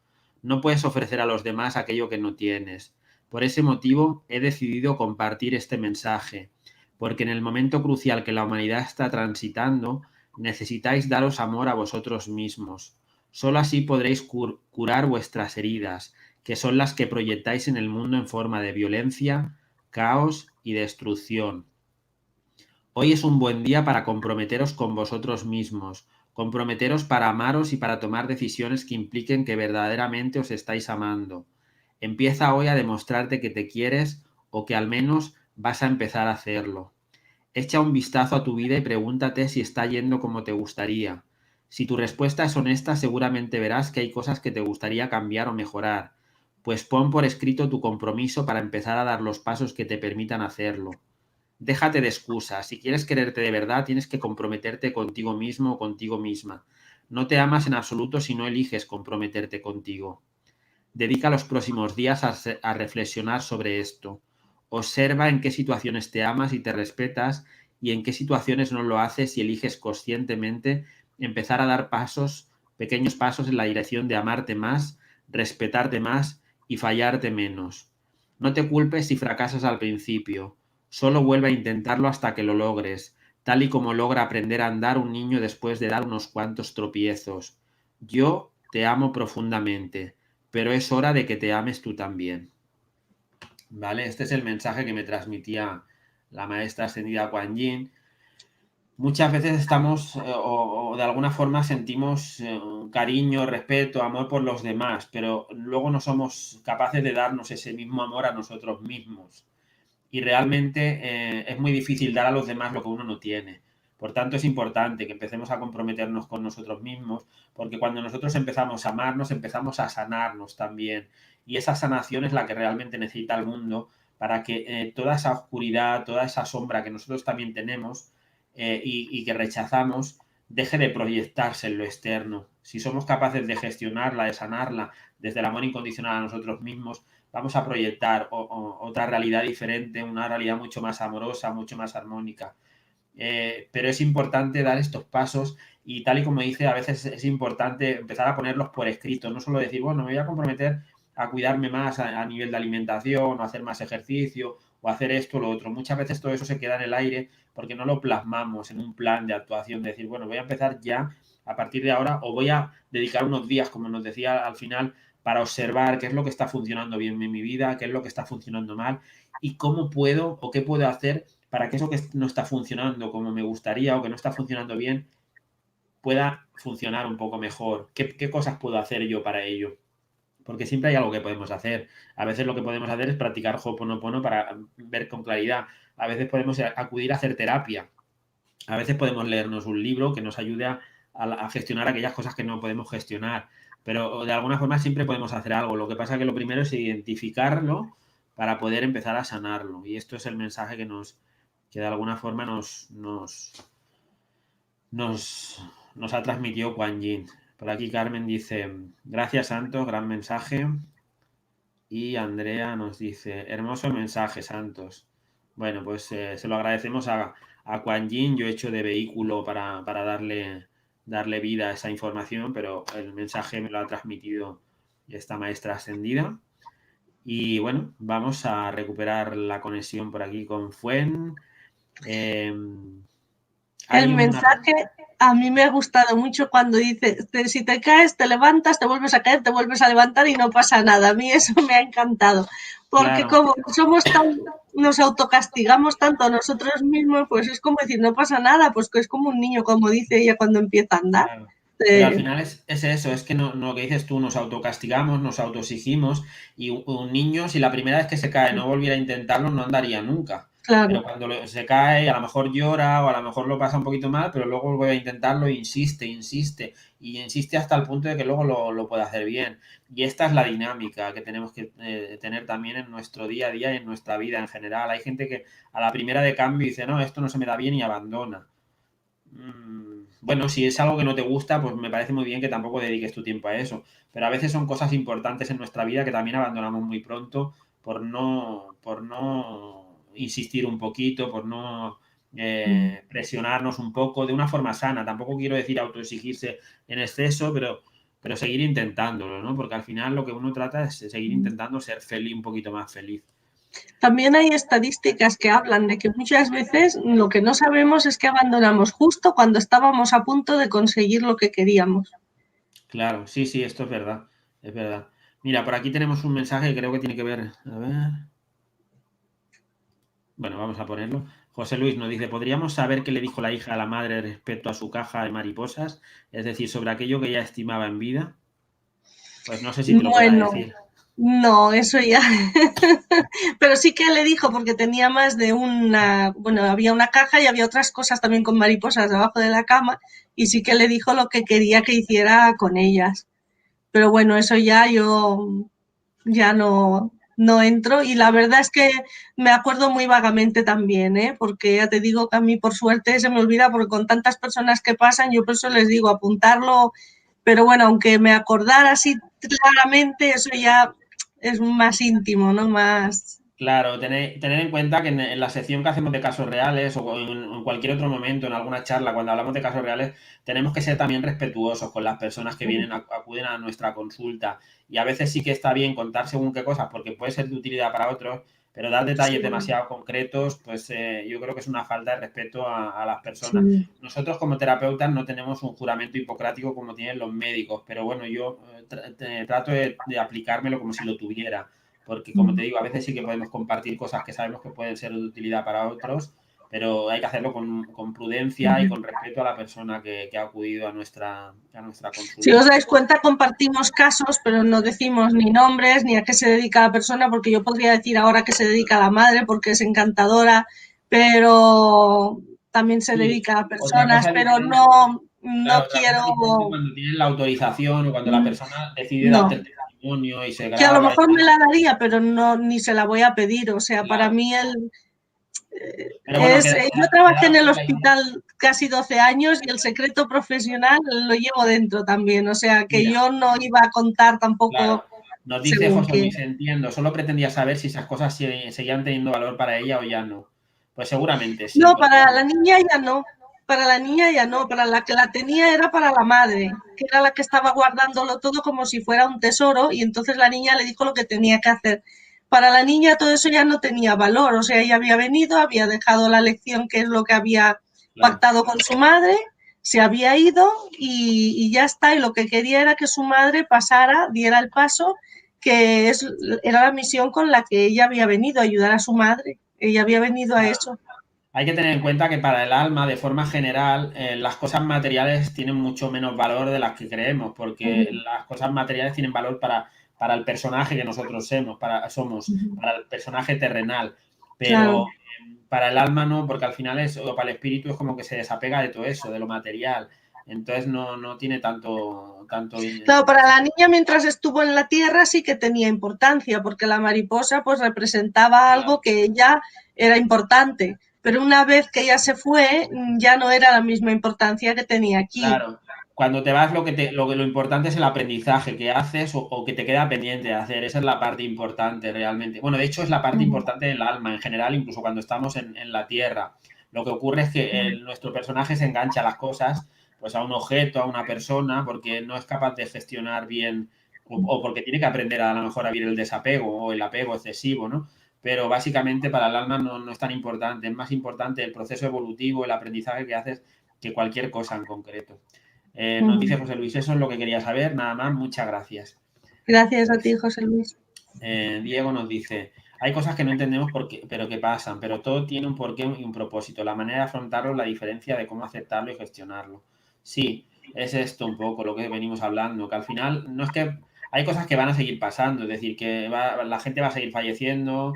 No puedes ofrecer a los demás aquello que no tienes. Por ese motivo, he decidido compartir este mensaje, porque en el momento crucial que la humanidad está transitando, necesitáis daros amor a vosotros mismos. Solo así podréis curar vuestras heridas, que son las que proyectáis en el mundo en forma de violencia, caos y destrucción. Hoy es un buen día para comprometeros con vosotros mismos, comprometeros para amaros y para tomar decisiones que impliquen que verdaderamente os estáis amando. Empieza hoy a demostrarte que te quieres o que al menos vas a empezar a hacerlo. Echa un vistazo a tu vida y pregúntate si está yendo como te gustaría. Si tu respuesta es honesta, seguramente verás que hay cosas que te gustaría cambiar o mejorar. Pues pon por escrito tu compromiso para empezar a dar los pasos que te permitan hacerlo. Déjate de excusas. Si quieres quererte de verdad, tienes que comprometerte contigo mismo o contigo misma. No te amas en absoluto si no eliges comprometerte contigo. Dedica los próximos días a reflexionar sobre esto. Observa en qué situaciones te amas y te respetas y en qué situaciones no lo haces y eliges conscientemente empezar a dar pequeños pasos en la dirección de amarte más, respetarte más y fallarte menos. No te culpes si fracasas al principio. Solo vuelve a intentarlo hasta que lo logres, tal y como logra aprender a andar un niño después de dar unos cuantos tropiezos. Yo te amo profundamente, pero es hora de que te ames tú también. ¿Vale? Este es el mensaje que me transmitía la maestra ascendida Kuan Yin. Muchas veces estamos o de alguna forma sentimos cariño, respeto, amor por los demás, pero luego no somos capaces de darnos ese mismo amor a nosotros mismos. Y realmente es muy difícil dar a los demás lo que uno no tiene. Por tanto, es importante que empecemos a comprometernos con nosotros mismos, porque cuando nosotros empezamos a amarnos, empezamos a sanarnos también. Y esa sanación es la que realmente necesita el mundo para que toda esa oscuridad, toda esa sombra que nosotros también tenemos y que rechazamos, deje de proyectarse en lo externo. Si somos capaces de gestionarla, de sanarla desde el amor incondicional a nosotros mismos, vamos a proyectar otra realidad diferente, una realidad mucho más amorosa, mucho más armónica. Pero es importante dar estos pasos y tal y como dice, a veces es importante empezar a ponerlos por escrito, no solo decir, bueno, me voy a comprometer a cuidarme más a nivel de alimentación, o hacer más ejercicio, o hacer esto o lo otro. Muchas veces todo eso se queda en el aire porque no lo plasmamos en un plan de actuación, de decir, bueno, voy a empezar ya a partir de ahora o voy a dedicar unos días, como nos decía al final, para observar qué es lo que está funcionando bien en mi vida, qué es lo que está funcionando mal y cómo puedo o qué puedo hacer para que eso que no está funcionando como me gustaría o que no está funcionando bien pueda funcionar un poco mejor. ¿Qué cosas puedo hacer yo para ello? Porque siempre hay algo que podemos hacer. A veces lo que podemos hacer es practicar Ho'oponopono para ver con claridad. A veces podemos acudir a hacer terapia. A veces podemos leernos un libro que nos ayude a gestionar aquellas cosas que no podemos gestionar. Pero de alguna forma siempre podemos hacer algo. Lo que pasa es que lo primero es identificarlo para poder empezar a sanarlo. Y esto es el mensaje que de alguna forma nos ha transmitido Kuan Yin. Por aquí Carmen dice, gracias Santos, gran mensaje. Y Andrea nos dice, hermoso mensaje, Santos. Bueno, pues se lo agradecemos a Kuan Yin. Yo he hecho de vehículo para darle vida a esa información, pero el mensaje me lo ha transmitido esta maestra ascendida. Y bueno, vamos a recuperar la conexión por aquí con Fuen. El mensaje a mí me ha gustado mucho cuando dice, si te caes, te levantas, te vuelves a caer, te vuelves a levantar y no pasa nada. A mí eso me ha encantado, porque Claro. como nos autocastigamos tanto a nosotros mismos, pues es como decir, no pasa nada, pues que es como un niño, como dice ella cuando empieza a andar. Claro. Pero al final es eso, es que no, lo que dices tú, nos autocastigamos, nos autoexigimos y un niño, si la primera vez que se cae no volviera a intentarlo, no andaría nunca. Claro. Pero cuando se cae, a lo mejor llora o a lo mejor lo pasa un poquito mal, pero luego vuelve a intentarlo e insiste, insiste y insiste hasta el punto de que luego lo puede hacer bien. Y esta es la dinámica que tenemos que tener también en nuestro día a día y en nuestra vida en general. Hay gente que a la primera de cambio dice, no, esto no se me da bien y abandona. Bueno, si es algo que no te gusta, pues me parece muy bien que tampoco dediques tu tiempo a eso. Pero a veces son cosas importantes en nuestra vida que también abandonamos muy pronto por no insistir un poquito, por no presionarnos un poco de una forma sana. Tampoco quiero decir autoexigirse en exceso, pero seguir intentándolo, ¿no? Porque al final lo que uno trata es seguir intentando ser feliz, un poquito más feliz. También hay estadísticas que hablan de que muchas veces lo que no sabemos es que abandonamos justo cuando estábamos a punto de conseguir lo que queríamos. Claro, sí, sí, esto es verdad, es verdad. Mira, por aquí tenemos un mensaje que creo que tiene que ver, a ver. Bueno, vamos a ponerlo. José Luis nos dice, ¿podríamos saber qué le dijo la hija a la madre respecto a su caja de mariposas? Es decir, sobre aquello que ella estimaba en vida. Pues no sé si te lo pueda Bueno, decir. no, eso ya. Pero sí que le dijo, porque tenía más de una, bueno, había una caja y había otras cosas también con mariposas debajo de la cama, y sí que le dijo lo que quería que hiciera con ellas. Pero bueno, eso ya yo ya no entro, y la verdad es que me acuerdo muy vagamente también, ¿eh? Porque ya te digo que a mí por suerte se me olvida, porque con tantas personas que pasan, yo por eso les digo apuntarlo, pero bueno, aunque me acordara así claramente, eso ya es más íntimo, ¿no? Más... Claro, tener en cuenta que en la sección que hacemos de casos reales o en cualquier otro momento, en alguna charla, cuando hablamos de casos reales, tenemos que ser también respetuosos con las personas que vienen, acuden a nuestra consulta. Y a veces sí que está bien contar según qué cosas, porque puede ser de utilidad para otros, pero dar detalles Sí, demasiado concretos, pues yo creo que es una falta de respeto a las personas. sí. Nosotros como terapeutas no tenemos un juramento hipocrático como tienen los médicos, pero bueno, yo trato de aplicármelo como si lo tuviera porque como te digo, a veces sí que podemos compartir cosas que sabemos que pueden ser de utilidad para otros, pero hay que hacerlo con prudencia y con respeto a la persona que ha acudido a nuestra Si consulta. os dais cuenta, compartimos casos, pero no decimos ni nombres ni a qué se dedica la persona, porque yo podría decir ahora que se dedica a la madre porque es encantadora, pero también se Sí, dedica a otra personas, cosa pero diferente, no claro, otra cosa quiero... diferente cuando tienes la autorización o cuando la persona decide darte No, el testimonio y se que a lo graba y mejor me tal, la daría, pero no, ni se la voy a pedir. O sea, para claro. mí Pero bueno, yo trabajé en queda el la idea. hospital casi 12 años y el secreto profesional lo llevo dentro también. O sea, que Mira, yo no iba a contar claro. tampoco Nos dice según José qué. Luis, entiendo, solo pretendía saber si esas cosas seguían teniendo valor para ella o ya no. Pues seguramente sí, No, porque para la niña ya no. Para la niña ya no. Para la que la tenía era para la madre, que era la que estaba guardándolo todo como si fuera un tesoro, y entonces la niña le dijo lo que tenía que hacer. Para la niña todo eso ya no tenía valor. O sea, ella había venido, había dejado la lección, que es lo que había claro. pactado con su madre, se había ido y ya está. Y lo que quería era que su madre pasara, diera el paso, que era la misión con la que ella había venido, a ayudar a su madre. Ella había venido a Claro. eso. Hay que tener en cuenta que para el alma, de forma general, las cosas materiales tienen mucho menos valor de las que creemos, porque las cosas materiales tienen valor para el personaje que nosotros somos, para el personaje terrenal, Claro. pero para el alma no, porque al final o para el espíritu es como que se desapega de todo eso, de lo material. Entonces no tiene tanto. Claro, para la niña mientras estuvo en la Tierra sí que tenía importancia, porque la mariposa pues representaba algo Claro. que ya era importante, pero una vez que ella se fue ya no era la misma importancia que tenía aquí. Claro, cuando te vas lo importante es el aprendizaje que haces o que te queda pendiente de hacer. Esa es la parte importante realmente. Bueno, de hecho es la parte importante del alma en general, incluso cuando estamos en la tierra. Lo que ocurre es que nuestro personaje se engancha a las cosas, pues a un objeto, a una persona, porque no es capaz de gestionar bien o porque tiene que aprender a lo mejor a vivir el desapego o el apego excesivo, ¿no? Pero básicamente para el alma no es tan importante. Es más importante el proceso evolutivo, el aprendizaje que haces que cualquier cosa en concreto. Nos dice José Luis, eso es lo que quería saber, nada más, muchas gracias. Gracias a ti, Pues, José Luis. Diego nos dice, hay cosas que no entendemos pero que pasan, pero todo tiene un porqué y un propósito. La manera de afrontarlo es la diferencia de cómo aceptarlo y gestionarlo. Sí, es esto un poco lo que venimos hablando, que al final no es que hay cosas que van a seguir pasando, es decir, que la gente va a seguir falleciendo,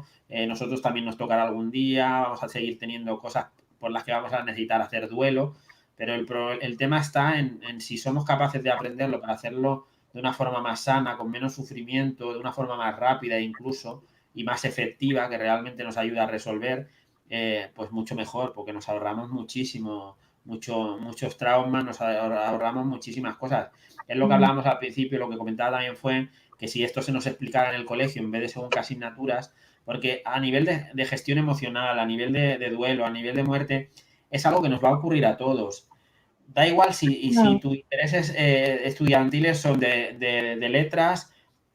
nosotros también nos tocará algún día, vamos a seguir teniendo cosas por las que vamos a necesitar hacer duelo, pero el tema está en si somos capaces de aprenderlo para hacerlo de una forma más sana, con menos sufrimiento, de una forma más rápida incluso y más efectiva, que realmente nos ayuda a resolver, pues mucho mejor, porque nos ahorramos muchos traumas, nos ahorramos muchísimas cosas. Es lo que hablábamos al principio, lo que comentaba también fue que si esto se nos explicara en el colegio en vez de según qué asignaturas, porque a nivel de gestión emocional, a nivel de duelo, a nivel de muerte, es algo que nos va a ocurrir a todos. Da igual si tus intereses estudiantiles son de letras,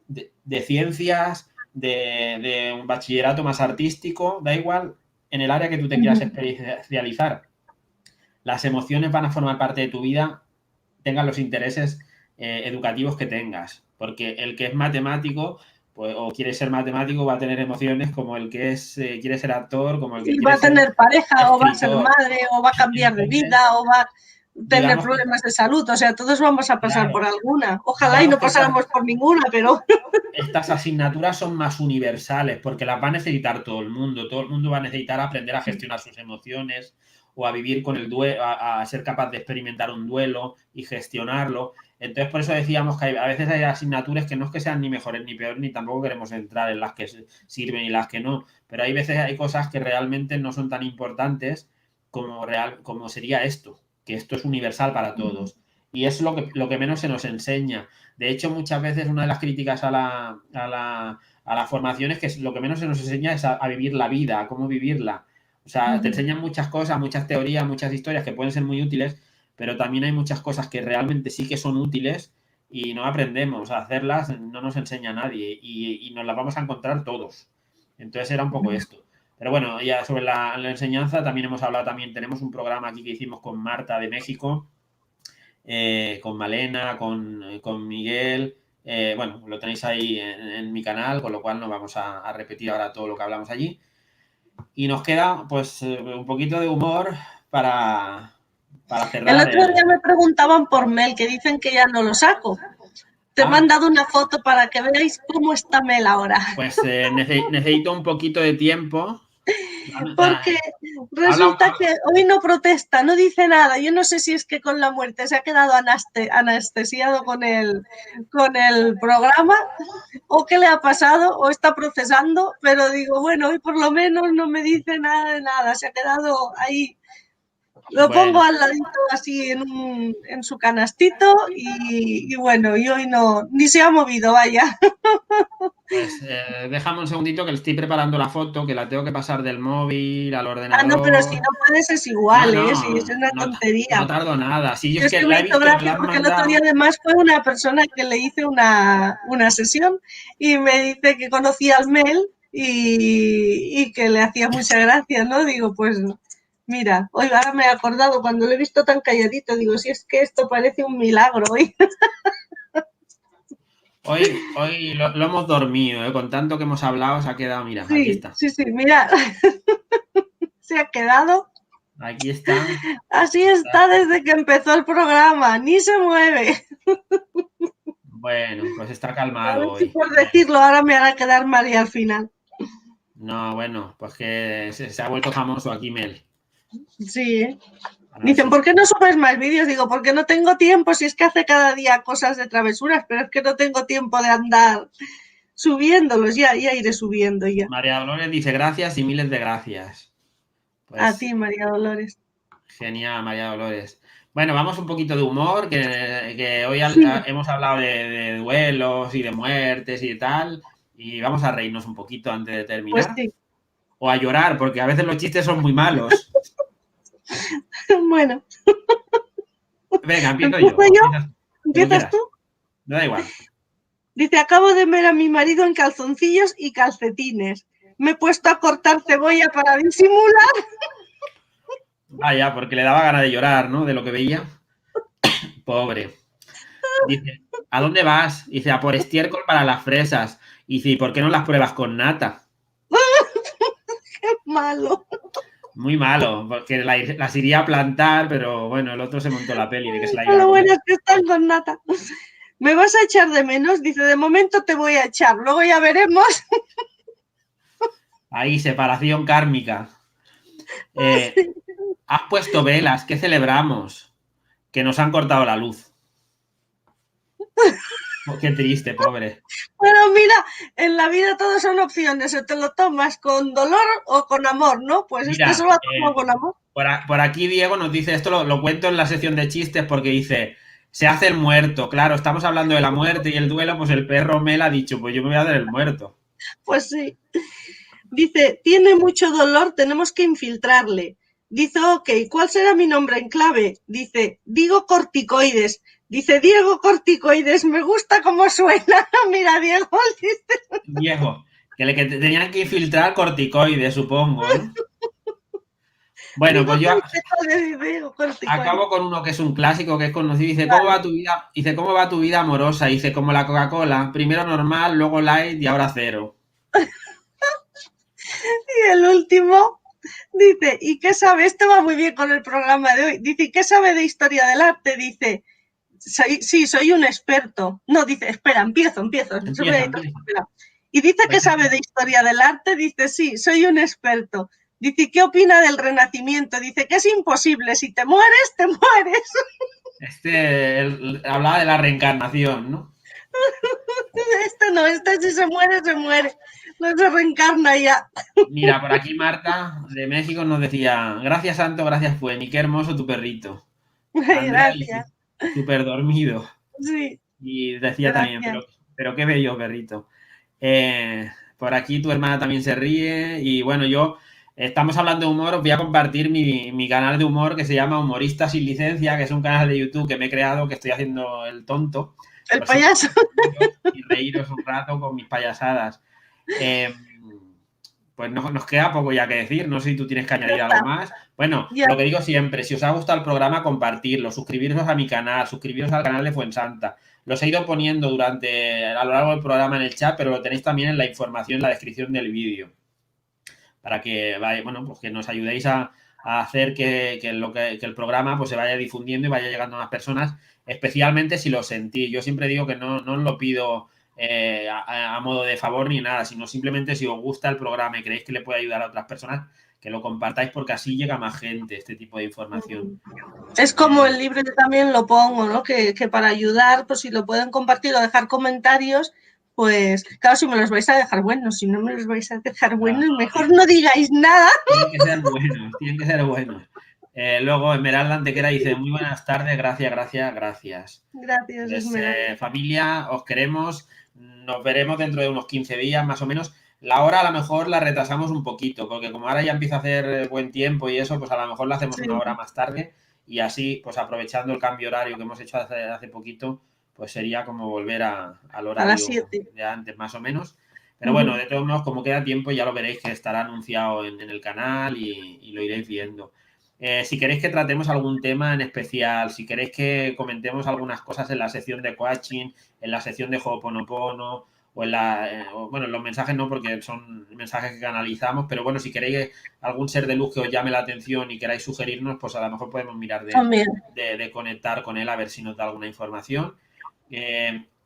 de ciencias, de un bachillerato más artístico, da igual en el área que tú te quieras especializar. Las emociones van a formar parte de tu vida, tengan los intereses educativos que tengas, porque el que es matemático pues, o quiere ser matemático va a tener emociones como el que quiere ser actor, como el que quiere va a tener ser pareja, escritor. o va a ser madre, o va a cambiar de vida, o va a tener problemas de salud. O sea, todos vamos a pasar por alguna. Ojalá y no pasáramos por ninguna, pero... Estas asignaturas son más universales porque las va a necesitar todo el mundo. Todo el mundo va a necesitar aprender a gestionar sus emociones o a vivir con el duelo, a ser capaz de experimentar un duelo y gestionarlo. Entonces, por eso decíamos que a veces hay asignaturas que no es que sean ni mejores ni peores, ni tampoco queremos entrar en las que sirven y las que no, pero hay veces hay cosas que realmente no son tan importantes como sería esto, que esto es universal para todos. Y es lo que menos se nos enseña. De hecho, muchas veces una de las críticas a la formación es que lo que menos se nos enseña es a vivir la vida, a cómo vivirla. O sea, te enseñan muchas cosas, muchas teorías, muchas historias que pueden ser muy útiles, pero también hay muchas cosas que realmente sí que son útiles y no aprendemos a hacerlas, no nos enseña nadie y nos las vamos a encontrar todos. Entonces era un poco esto. Pero bueno, ya sobre la enseñanza también hemos hablado, tenemos un programa aquí que hicimos con Marta de México, con Malena, con Miguel. Bueno, lo tenéis ahí en mi canal, con lo cual no vamos a repetir ahora todo lo que hablamos allí. Y nos queda pues un poquito de humor para cerrar. El otro día me preguntaban por Mel, que dicen que ya no lo saco. Te he mandado una foto para que veáis cómo está Mel ahora. Pues necesito un poquito de tiempo. Porque resulta que hoy no protesta, no dice nada. Yo no sé si es que con la muerte se ha quedado anestesiado con el programa o qué le ha pasado o está procesando, pero digo, bueno, hoy por lo menos no me dice nada de nada. Se ha quedado ahí. Lo pongo al ladito así en su canastito y bueno, y hoy no, ni se ha movido, vaya. Pues déjame un segundito que le estoy preparando la foto, que la tengo que pasar del móvil al ordenador. No, pero si no puedes es igual, si es una tontería. No tardo nada. Si yo es que me hizo gracia porque el otro día además fue una persona que le hice una sesión y me dice que conocía al Mel y que le hacía mucha gracia, ¿no? Digo, pues mira, hoy ahora me he acordado cuando lo he visto tan calladito, digo, si es que esto parece un milagro hoy. Hoy lo hemos dormido, con tanto que hemos hablado se ha quedado, mira, sí, aquí está. Sí, mira, se ha quedado. Aquí está. Así está desde que empezó el programa, ni se mueve. Bueno, pues está calmado. A ver si por decirlo ahora me hará quedar mal y al final. No, bueno, pues que se ha vuelto famoso aquí Mel. Sí. Dicen, ¿por qué no subes más vídeos? Digo, porque no tengo tiempo, si es que hace cada día cosas de travesuras, pero es que no tengo tiempo de andar subiéndolos, ya iré subiendo ya. María Dolores dice gracias y miles de gracias. Pues, a ti, María Dolores. Genial, María Dolores. Bueno, vamos un poquito de humor, que hoy hemos hablado de duelos y de muertes y tal, y vamos a reírnos un poquito antes de terminar. Pues sí. O a llorar, porque a veces los chistes son muy malos. Bueno. Venga, empiezo yo. ¿Empiezas tú? Me da igual. Dice, acabo de ver a mi marido en calzoncillos y calcetines. Me he puesto a cortar cebolla para disimular. Vaya, porque le daba ganas de llorar, ¿no? De lo que veía. Pobre. Dice, ¿a dónde vas? Dice, a por estiércol para las fresas. Y dice, ¿y por qué no las pruebas con nata? Qué malo. Muy malo, porque las iría a plantar, pero bueno, el otro se montó la peli de que se la iba a Lo comer. bueno es que están con nata. ¿Me vas a echar de menos? Dice, de momento te voy a echar, luego ya veremos. Ahí, separación kármica. Has puesto velas, ¿qué celebramos? Que nos han cortado la luz. Oh, qué triste, pobre. Bueno, mira, en la vida todo son opciones, o te lo tomas con dolor o con amor, ¿no? Pues este se Mira, lo ha tomado con amor. por aquí Diego nos dice, esto lo cuento en la sección de chistes porque dice, se hace el muerto. Claro, estamos hablando de la muerte y el duelo, pues el perro Mel ha dicho, pues yo me voy a hacer el muerto. Pues sí. Dice, tiene mucho dolor, tenemos que infiltrarle. Dice, ok, ¿cuál será mi nombre en clave? Dice, digo corticoides. Dice, Diego Corticoides, me gusta cómo suena. Mira, Diego, dice. Diego, que tenían que infiltrar corticoides, supongo, ¿no? Bueno, Digo pues yo corticoides, Diego Corticoides. acabo con uno que es un clásico, que es conocido. Dice, ¿cómo va tu vida? Dice, ¿cómo va tu vida amorosa? Dice, como la Coca-Cola, primero normal, luego light y ahora cero. Y el último dice, ¿y qué sabe? Esto va muy bien con el programa de hoy. Dice, ¿qué sabe de historia del arte? Dice, sí, soy un experto. No, dice, espera, empiezo. Empieza, empieza. Y dice que Pues sabe de historia del arte, dice, sí, soy un experto. Dice, ¿qué opina del Renacimiento? Dice que es imposible, si te mueres, te mueres. hablaba de la reencarnación, ¿no? Este no, este si se muere, se muere. No se reencarna ya. Mira, por aquí Marta de México nos decía, gracias Santo, gracias Fueni, qué hermoso tu perrito. Andrea dice, Gracias. súper dormido. Sí, Y decía también, gracias. pero qué bello perrito. Por aquí tu hermana también se ríe y bueno, estamos hablando de humor, os voy a compartir mi canal de humor que se llama Humorista sin licencia, que es un canal de YouTube que me he creado, que estoy haciendo el tonto, El por si payaso. y reíros un rato con mis payasadas. Eh, pues nos queda poco ya que decir, no sé si tú tienes que añadir algo más. Bueno, Ya. lo que digo siempre, si os ha gustado el programa, compartirlo, suscribiros a mi canal, suscribiros al canal de Fuensanta. Los he ido poniendo a lo largo del programa en el chat, pero lo tenéis también en la información, en la descripción del vídeo. Para que, bueno, pues que nos ayudéis a hacer que el programa pues se vaya difundiendo y vaya llegando a más personas, especialmente si lo sentís. Yo siempre digo que no os lo pido a modo de favor ni nada, sino simplemente si os gusta el programa y creéis que le puede ayudar a otras personas, que lo compartáis porque así llega más gente este tipo de información. Es como el libro, yo también lo pongo, ¿no? Que para ayudar, pues si lo pueden compartir o dejar comentarios, pues claro, si me los vais a dejar buenos, si no me los vais a dejar buenos, mejor no digáis nada. Tienen que ser buenos, tienen que ser buenos. Luego Esmeralda Antequera dice, muy buenas tardes, gracias. Gracias, Pues, Esmeralda. familia, os queremos, nos veremos dentro de unos 15 días más o menos. La hora a lo mejor la retrasamos un poquito, porque como ahora ya empieza a hacer buen tiempo y eso, pues a lo mejor la hacemos Sí. una hora más tarde y así, pues aprovechando el cambio horario que hemos hecho hace poquito, pues sería como volver al A las horario 7. de antes más o menos. Pero bueno, de todos modos, como queda tiempo, ya lo veréis que estará anunciado en el canal y lo iréis viendo. Si queréis que tratemos algún tema en especial, si queréis que comentemos algunas cosas en la sección de coaching, en la sección de Ho'oponopono o en los mensajes no, porque son mensajes que canalizamos, pero bueno, si queréis algún ser de luz que os llame la atención y queráis sugerirnos, pues a lo mejor podemos mirar de conectar con él a ver si nos da alguna información.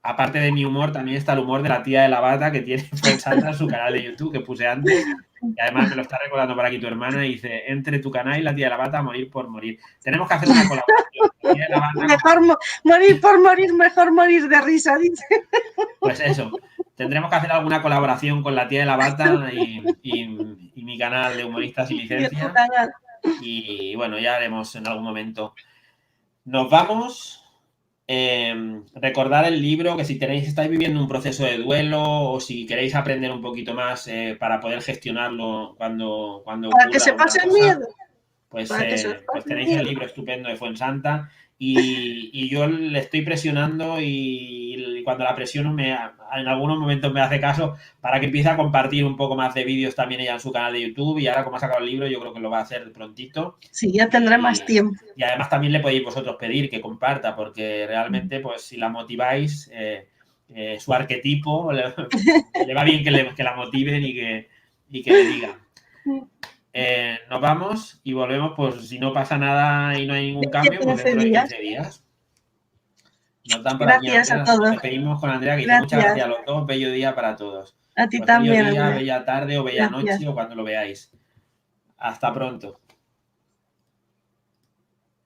Aparte de mi humor, también está el humor de la tía de la bata que tiene Fuensanta en su canal de YouTube que puse antes. Y además me lo está recordando por aquí tu hermana y dice, entre tu canal y la tía de la bata, morir por morir. Tenemos que hacer una colaboración. La tía de la bata, Mejor morir por morir, mejor morir de risa, dice. pues eso, tendremos que hacer alguna colaboración con la tía de la bata y mi canal de humoristas sin licencia. Y bueno, ya haremos en algún momento. Nos vamos. Recordar el libro, que si estáis viviendo un proceso de duelo o si queréis aprender un poquito más para poder gestionarlo cuando Para que ocurra se alguna pase el cosa, miedo. pues Para que se pues pase el tenéis el miedo. libro estupendo de Fuensanta y yo le estoy presionando y cuando la presiono en algunos momentos me hace caso para que empiece a compartir un poco más de vídeos también ella en su canal de YouTube y ahora como ha sacado el libro yo creo que lo va a hacer prontito. Sí, ya tendré más tiempo. Y además también le podéis vosotros pedir que comparta porque realmente pues si la motiváis su arquetipo le va bien que la motiven y que le digan. Nos vamos y volvemos, pues si no pasa nada y no hay ningún cambio, pues dentro de 15 días. Nos dan por aquí, Gracias a Andrea. todos. Nos despedimos con Andrea, que dice muchas Gracias. gracias a los dos. Bello día para todos. A ti Pues también, bello día, Andrea. bella tarde o bella Gracias. noche o cuando lo veáis. Hasta pronto.